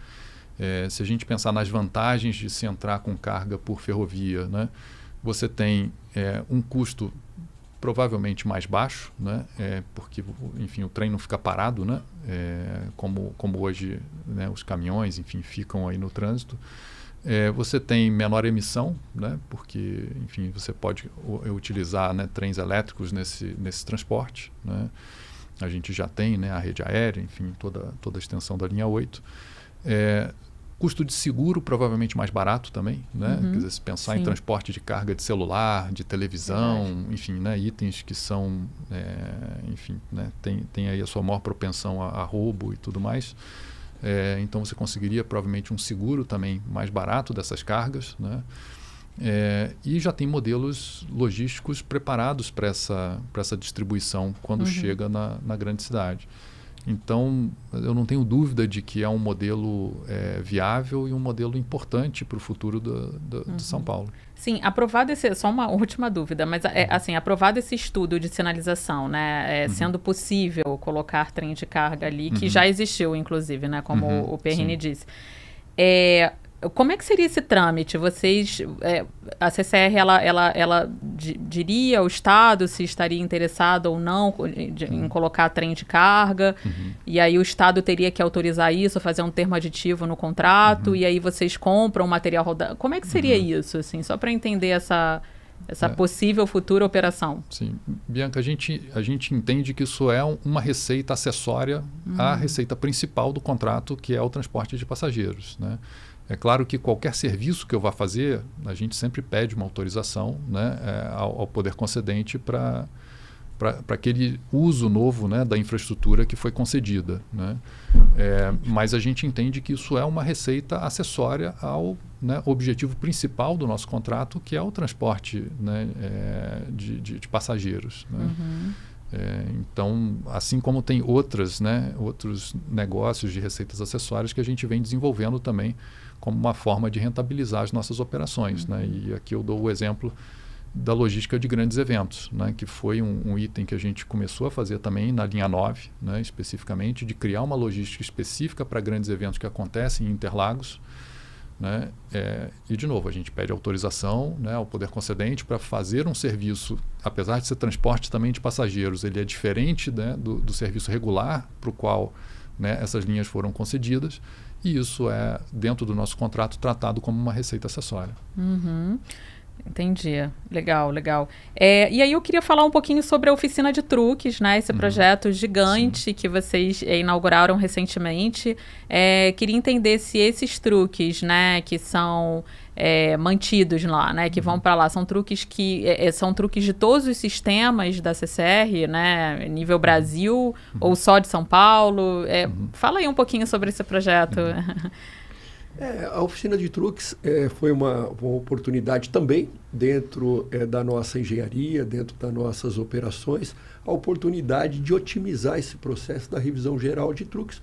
Se a gente pensar nas vantagens de se entrar com carga por ferrovia, né, você tem um custo provavelmente mais baixo, né, porque, enfim, o trem não fica parado, né, como hoje, né, os caminhões, enfim, ficam aí no trânsito. Você tem menor emissão, né, porque, enfim, você pode utilizar, né, trens elétricos nesse transporte, né. A gente já tem, né, a rede aérea, enfim, toda a extensão da linha 8. Custo de seguro provavelmente mais barato também, né? Quer dizer, se pensar em transporte de carga de celular, de televisão, enfim, né, itens que são, enfim, né, tem aí a sua maior propensão a roubo e tudo mais. Então você conseguiria provavelmente um seguro também mais barato dessas cargas, né? E já tem modelos logísticos preparados para essa distribuição quando chega na grande cidade. Então, eu não tenho dúvida de que é um modelo viável e um modelo importante para o futuro de São Paulo. Sim, aprovado só uma última dúvida, mas assim, aprovado esse estudo de sinalização, né, sendo possível colocar trem de carga ali, que já existiu, inclusive, né, como o Perrini disse. Como é que seria esse trâmite? Vocês, a CCR, ela diria ao Estado se estaria interessado ou não em colocar trem de carga, e aí o Estado teria que autorizar isso, fazer um termo aditivo no contrato, e aí vocês compram o material rodado. Como é que seria isso, assim, só para entender essa possível futura operação? Sim. Bianca, a gente entende que isso é uma receita acessória à receita principal do contrato, que é o transporte de passageiros, né? É claro que qualquer serviço que eu vá fazer, a gente sempre pede uma autorização, né, ao poder concedente para aquele uso novo, né, da infraestrutura que foi concedida, né? Mas a gente entende que isso é uma receita acessória ao, né, objetivo principal do nosso contrato, que é o transporte, né, de passageiros, né? Então, assim como tem outros negócios de receitas acessórias que a gente vem desenvolvendo também como uma forma de rentabilizar as nossas operações, né? E aqui eu dou o exemplo da logística de grandes eventos, né? Que foi um item que a gente começou a fazer também na linha 9, né? Especificamente, de criar uma logística específica para grandes eventos que acontecem em Interlagos, né? E, de novo, a gente pede autorização, né, ao poder concedente para fazer um serviço, apesar de ser transporte também de passageiros, ele é diferente, né, do serviço regular para o qual, né, essas linhas foram concedidas, e isso é, dentro do nosso contrato, tratado como uma receita acessória. Entendi. Legal, legal. E aí eu queria falar um pouquinho sobre a oficina de truques, né? Esse projeto gigante que vocês inauguraram recentemente. Queria entender se esses truques, né, que são mantidos lá, né, que vão para lá, são truques são truques de todos os sistemas da CCR, né, nível Brasil, ou só de São Paulo. Fala aí um pouquinho sobre esse projeto. A oficina de truques foi uma oportunidade também, dentro da nossa engenharia, dentro das nossas operações, a oportunidade de otimizar esse processo da revisão geral de truques,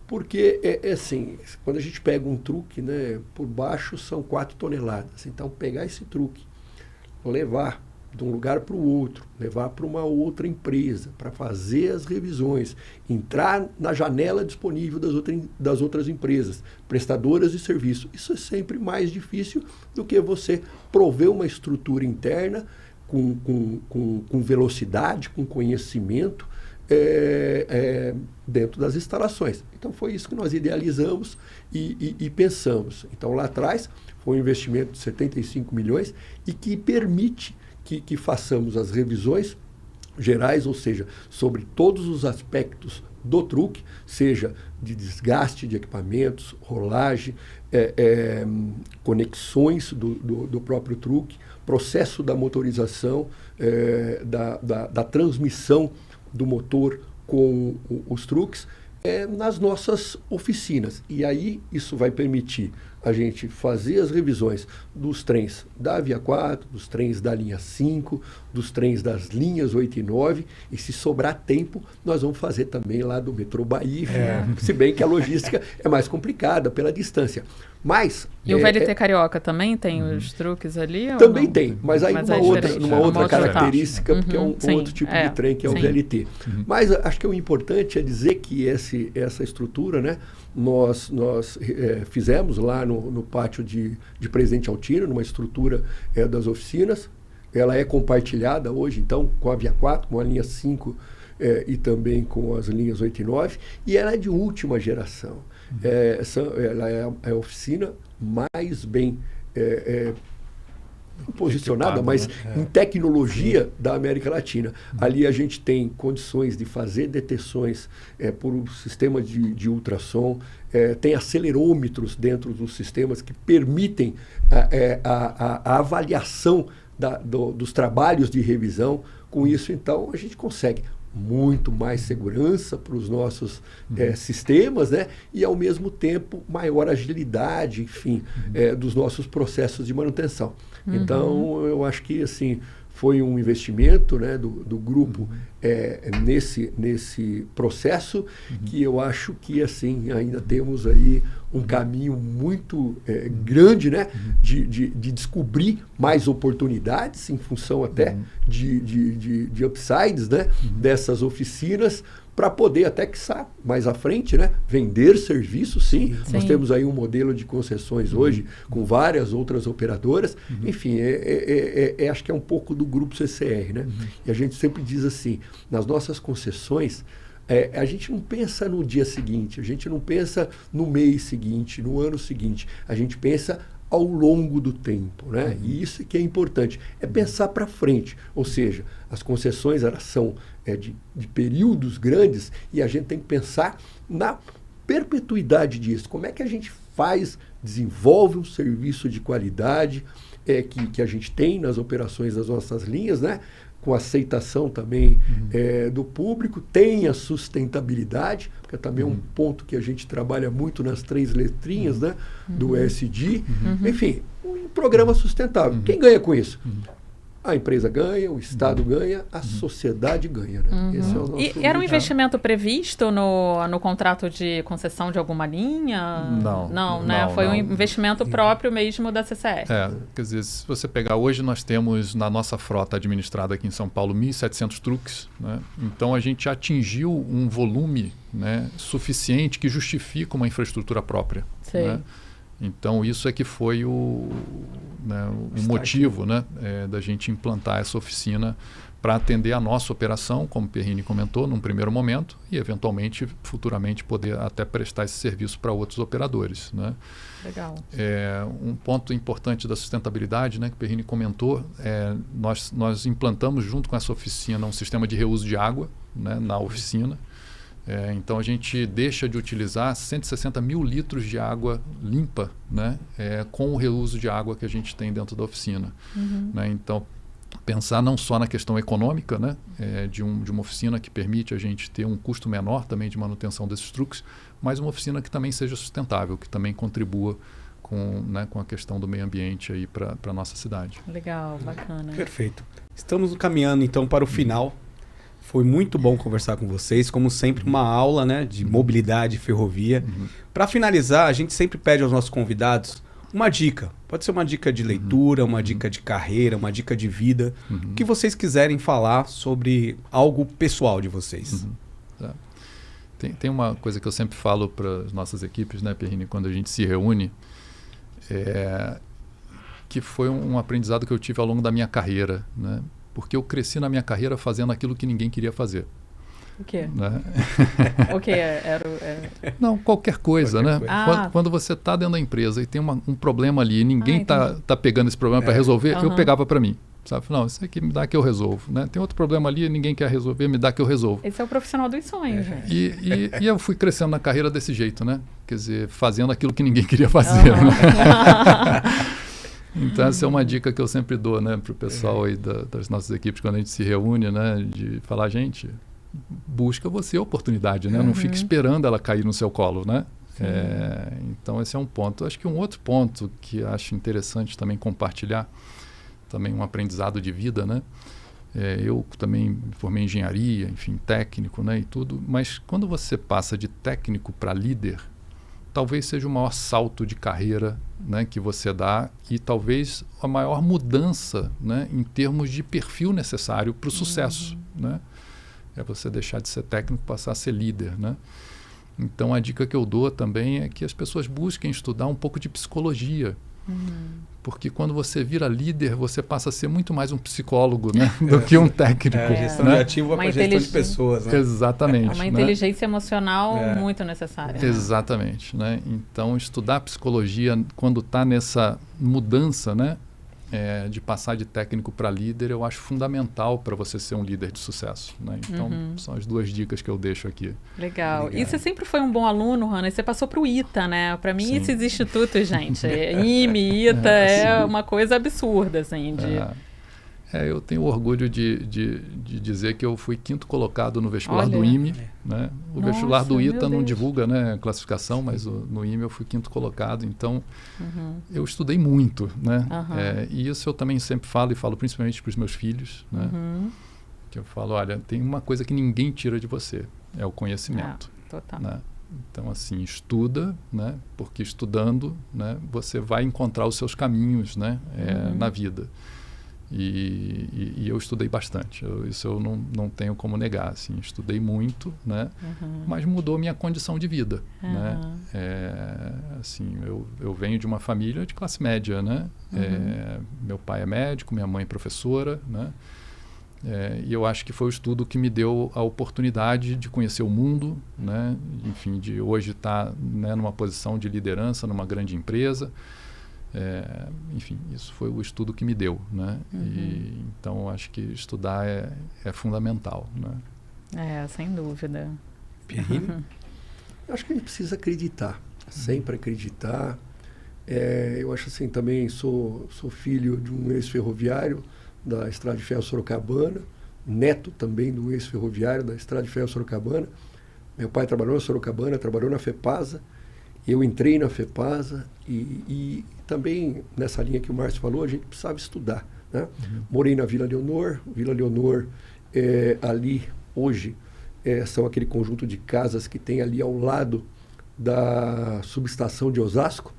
porque assim, quando a gente pega um truque, né, por baixo são 4 toneladas, então pegar esse truque, levar, de um lugar para o outro, levar para uma outra empresa, para fazer as revisões, entrar na janela disponível das outras empresas, prestadoras de serviço. Isso é sempre mais difícil do que você prover uma estrutura interna com velocidade, com conhecimento, dentro das instalações. Então foi isso que nós idealizamos e pensamos. Então lá atrás foi um investimento de 75 milhões e que permite que façamos as revisões gerais, ou seja, sobre todos os aspectos do truque, seja de desgaste de equipamentos, rolagem, conexões do próprio truque, processo da motorização, da transmissão do motor com os truques, nas nossas oficinas. E aí isso vai permitir a gente fazer as revisões dos trens da Via 4, dos trens da linha 5, dos trens das linhas 8 e 9, e se sobrar tempo, nós vamos fazer também lá do metrô Bahia, se bem que a logística é mais complicada pela distância. Mas, e o VLT Carioca também tem os truques ali? Também tem, mas aí numa outra característica, porque é um outro tipo de trem que é o VLT. Mas acho que o importante é dizer que essa estrutura, né, nós fizemos lá no pátio de Presidente Altino, numa estrutura das oficinas. Ela é compartilhada hoje, então, com a Via 4, com a linha 5 e também com as linhas 8 e 9, e ela é de última geração. Ela é a oficina mais bem posicionada, mas em tecnologia da América Latina. Ali a gente tem condições de fazer detecções por um sistema de ultrassom, tem acelerômetros dentro dos sistemas que permitem a avaliação dos trabalhos de revisão. Com isso, então, a gente consegue muito mais segurança para os nossos sistemas, né? E, ao mesmo tempo, maior agilidade, enfim, dos nossos processos de manutenção. Então, eu acho que, assim, foi um investimento, né, do grupo nesse processo, que eu acho que, assim, ainda temos aí um caminho muito grande, né, de descobrir mais oportunidades em função até de upsides, né, dessas oficinas, para poder até que mais à frente, né, vender serviços, sim. Nós temos aí um modelo de concessões hoje com várias outras operadoras. Enfim, acho que é um pouco do grupo CCR, né? E a gente sempre diz assim, nas nossas concessões, a gente não pensa no dia seguinte, a gente não pensa no mês seguinte, no ano seguinte, a gente pensa ao longo do tempo, né? E isso que é importante, é pensar para frente, ou seja, as concessões elas são de períodos grandes e a gente tem que pensar na perpetuidade disso. Como é que a gente desenvolve um serviço de qualidade que a gente tem nas operações das nossas linhas, né? Com aceitação também do público, tem a sustentabilidade, porque também é um ponto que a gente trabalha muito nas 3 letrinhas, né, do ESG. Enfim, um programa sustentável. Quem ganha com isso? A empresa ganha, o Estado ganha, a sociedade ganha. Né? Esse é o nosso era um investimento previsto no contrato de concessão de alguma linha? Não, né? Foi um investimento próprio mesmo da CCR. Quer dizer, se você pegar hoje, nós temos na nossa frota administrada aqui em São Paulo 1.700 truques. Né? Então a gente atingiu um volume, né, suficiente que justifica uma infraestrutura própria. Né? Então, isso é que foi o motivo, né, da gente implantar essa oficina para atender a nossa operação, como o Perrini comentou, num primeiro momento, e, eventualmente, futuramente, poder até prestar esse serviço para outros operadores. Né? Legal. Um ponto importante da sustentabilidade, né, que o Perrini comentou, nós implantamos, junto com essa oficina, um sistema de reuso de água, né, na oficina. Então a gente deixa de utilizar 160 mil litros de água limpa, né, com o reuso de água que a gente tem dentro da oficina. Né? Então, pensar não só na questão econômica, né, de uma oficina que permite a gente ter um custo menor também de manutenção desses truques, mas uma oficina que também seja sustentável, que também contribua com a questão do meio ambiente aí para a nossa cidade. Legal, bacana. Perfeito. Estamos caminhando então para o final. Foi muito bom conversar com vocês, como sempre, uma aula, né, de mobilidade e ferrovia. Para finalizar, a gente sempre pede aos nossos convidados Uma dica. Pode ser uma dica de leitura, uma dica de carreira, uma dica de vida. O que vocês quiserem falar sobre algo pessoal de vocês. Tá. Tem uma coisa que eu sempre falo para as nossas equipes, né, Perrini, quando a gente se reúne, que foi um aprendizado que eu tive ao longo da minha carreira, né? Porque eu cresci na minha carreira fazendo aquilo que ninguém queria fazer. O quê? Né? O quê? Não, qualquer coisa, Qualquer né? coisa. Quando você está dentro da empresa e tem um problema ali e ninguém tá pegando esse problema para resolver, eu pegava para mim. Sabe? Não, isso aqui me dá que eu resolvo. Né? Tem outro problema ali e ninguém quer resolver, me dá que eu resolvo. Esse é o profissional dos sonhos, gente. E eu fui crescendo na carreira desse jeito, né? Quer dizer, fazendo aquilo que ninguém queria fazer. Né? Então essa é uma dica que eu sempre dou, né, para o pessoal aí das nossas equipes quando a gente se reúne, né, de falar, gente, busca você a oportunidade, né? Não fique esperando ela cair no seu colo, né? Então esse é um ponto. Acho que um outro ponto que acho interessante também compartilhar, também um aprendizado de vida, né? Eu também me formei em engenharia, enfim, técnico, né, e tudo, mas quando você passa de técnico para líder, talvez seja o maior salto de carreira, né, que você dá e talvez a maior mudança, né, em termos de perfil necessário para o sucesso, né? É você deixar de ser técnico e passar a ser líder, né? Então a dica que eu dou também é que as pessoas busquem estudar um pouco de psicologia, porque quando você vira líder você passa a ser muito mais um psicólogo, né, do que um técnico. Gestão né? de ativo para gestão de pessoas, né? Exatamente. É uma né? inteligência emocional muito necessária. Exatamente, né? Então estudar psicologia quando está nessa mudança, né, de passar de técnico para líder, eu acho fundamental para você ser um líder de sucesso, né? Então são as duas dicas que eu deixo aqui. Legal. E você sempre foi um bom aluno, Hanna, e você passou para o ITA, né? Para mim esses institutos, gente, IME, ITA, é uma coisa absurda, assim, eu tenho orgulho de dizer que eu fui 5º colocado no vestibular do IME. Né? O vestibular do ITA não divulga, né, a classificação, mas no IME eu fui 5º colocado. Então, eu estudei muito. Né? E isso eu também sempre falo, e falo principalmente para os meus filhos. Né? Que eu falo, olha, tem uma coisa que ninguém tira de você, é o conhecimento. Total. Né? Então, assim, estuda, né? Porque estudando, né, você vai encontrar os seus caminhos, né, na vida. E eu estudei bastante, isso eu não tenho como negar, assim, estudei muito, né? Mas mudou minha condição de vida, né? Assim, eu venho de uma família de classe média, né? Meu pai é médico, minha mãe é professora, né? E eu acho que foi o estudo que me deu a oportunidade de conhecer o mundo, né? Enfim, de hoje estar, né, numa posição de liderança numa grande empresa. Enfim, isso foi o estudo que me deu, né? Então, acho que estudar é fundamental, né? Sem dúvida. Acho que a gente precisa acreditar, sempre acreditar. Eu acho assim, também sou filho de um ex-ferroviário da Estrada de Ferro Sorocabana, neto também de um ex-ferroviário da Estrada de Ferro Sorocabana. Meu pai trabalhou na Sorocabana, trabalhou na FEPASA. Eu entrei na FEPASA e também nessa linha que o Márcio falou, a gente precisava estudar. Né? Morei na Vila Leonor. Vila Leonor, ali hoje, são aquele conjunto de casas que tem ali ao lado da subestação de Osasco.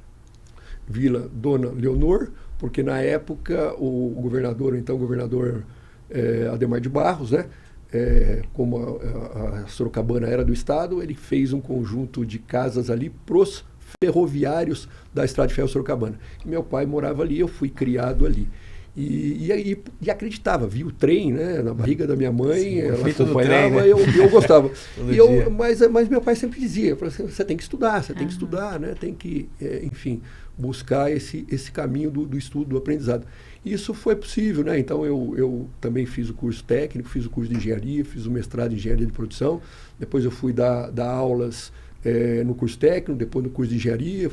Vila Dona Leonor, porque na época o governador, então governador Adhemar de Barros, né? Como a Sorocabana era do estado, ele fez um conjunto de casas ali pros ferroviários da Estrada de Ferro Sorocabana. E meu pai morava ali, eu fui criado ali. E acreditava, via o trem, né, na barriga da minha mãe. Sim, ela acompanhava, trem, né? eu gostava. Mas meu pai sempre dizia, você tem que estudar, tem que estudar, né? Tem que, enfim, buscar esse caminho do estudo, do aprendizado. Isso foi possível, né? Então eu também fiz o curso técnico, fiz o curso de engenharia, fiz o mestrado em engenharia de produção. Depois eu fui dar aulas no curso técnico, depois no curso de engenharia,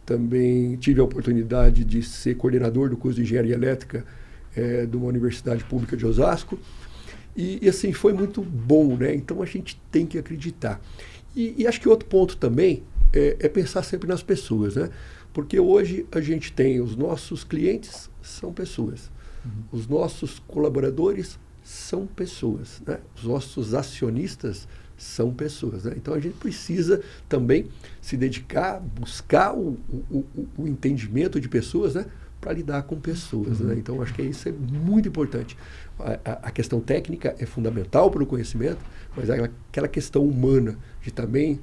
também tive a oportunidade de ser coordenador do curso de engenharia elétrica de uma universidade pública de Osasco. E assim, foi muito bom, né? Então a gente tem que acreditar. E acho que outro ponto também é pensar sempre nas pessoas, né? Porque hoje a gente tem os nossos clientes, são pessoas. Os nossos colaboradores são pessoas, né? Os nossos acionistas são pessoas, né? Então a gente precisa também se dedicar, buscar o entendimento de pessoas, né? Para lidar com pessoas, né? Então acho que isso é muito importante. A questão técnica é fundamental para o conhecimento, mas aquela questão humana de também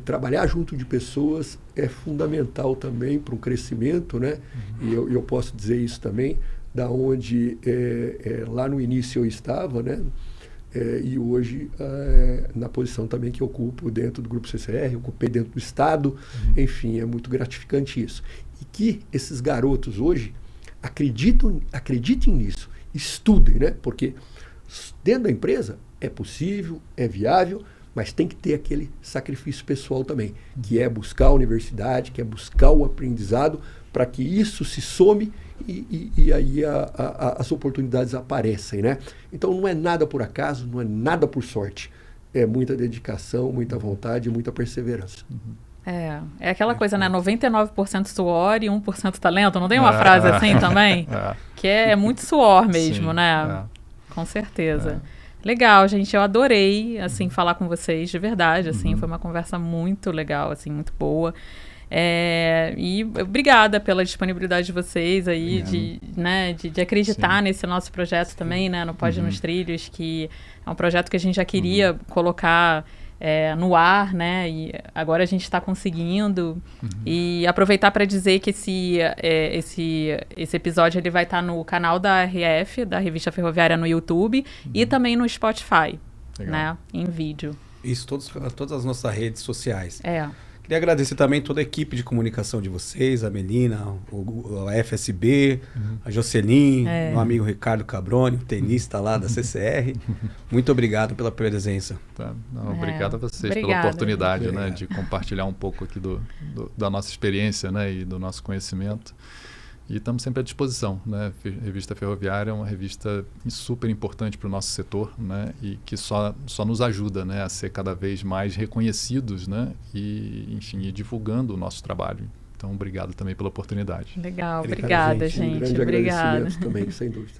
trabalhar junto de pessoas é fundamental também para o crescimento, né? E eu posso dizer isso também, da onde lá no início eu estava, né? E hoje na posição também que eu ocupo dentro do Grupo CCR, eu ocupei dentro do Estado, enfim, é muito gratificante isso. E que esses garotos hoje acreditem nisso, estudem, né? Porque dentro da empresa é possível, é viável, mas tem que ter aquele sacrifício pessoal também, que é buscar a universidade, que é buscar o aprendizado, para que isso se some e aí as oportunidades aparecem, né? Então não é nada por acaso, não é nada por sorte. É muita dedicação, muita vontade, muita perseverança. É aquela coisa, né? 99% suor e 1% talento. Não tem uma frase assim também? Que é muito suor mesmo, né? Com certeza. Legal, gente. Eu adorei, assim, falar com vocês, de verdade, assim. Foi uma conversa muito legal, assim, muito boa. E obrigada pela disponibilidade de vocês aí, de acreditar nesse nosso projeto também, né? No Pode nos Trilhos, que é um projeto que a gente já queria colocar no ar, né? E agora a gente está conseguindo. E aproveitar para dizer que esse episódio ele vai estar no canal da RF, da Revista Ferroviária, no YouTube, e também no Spotify, né? Em vídeo. Isso, todas as nossas redes sociais. Queria agradecer também toda a equipe de comunicação de vocês, a Melina, a FSB, a Jocelyn, meu amigo Ricardo Cabrone, o tenista lá da CCR. Muito obrigado pela presença. Obrigado a vocês pela oportunidade, né, de compartilhar um pouco aqui da nossa experiência, né, e do nosso conhecimento. E estamos sempre à disposição, né? Revista Ferroviária é uma revista super importante para o nosso setor, né? E que só nos ajuda, né, a ser cada vez mais reconhecidos, né? E, enfim, ir divulgando o nosso trabalho. Então, obrigado também pela oportunidade. Legal, obrigada, gente. Um grande agradecimento também, sem dúvida.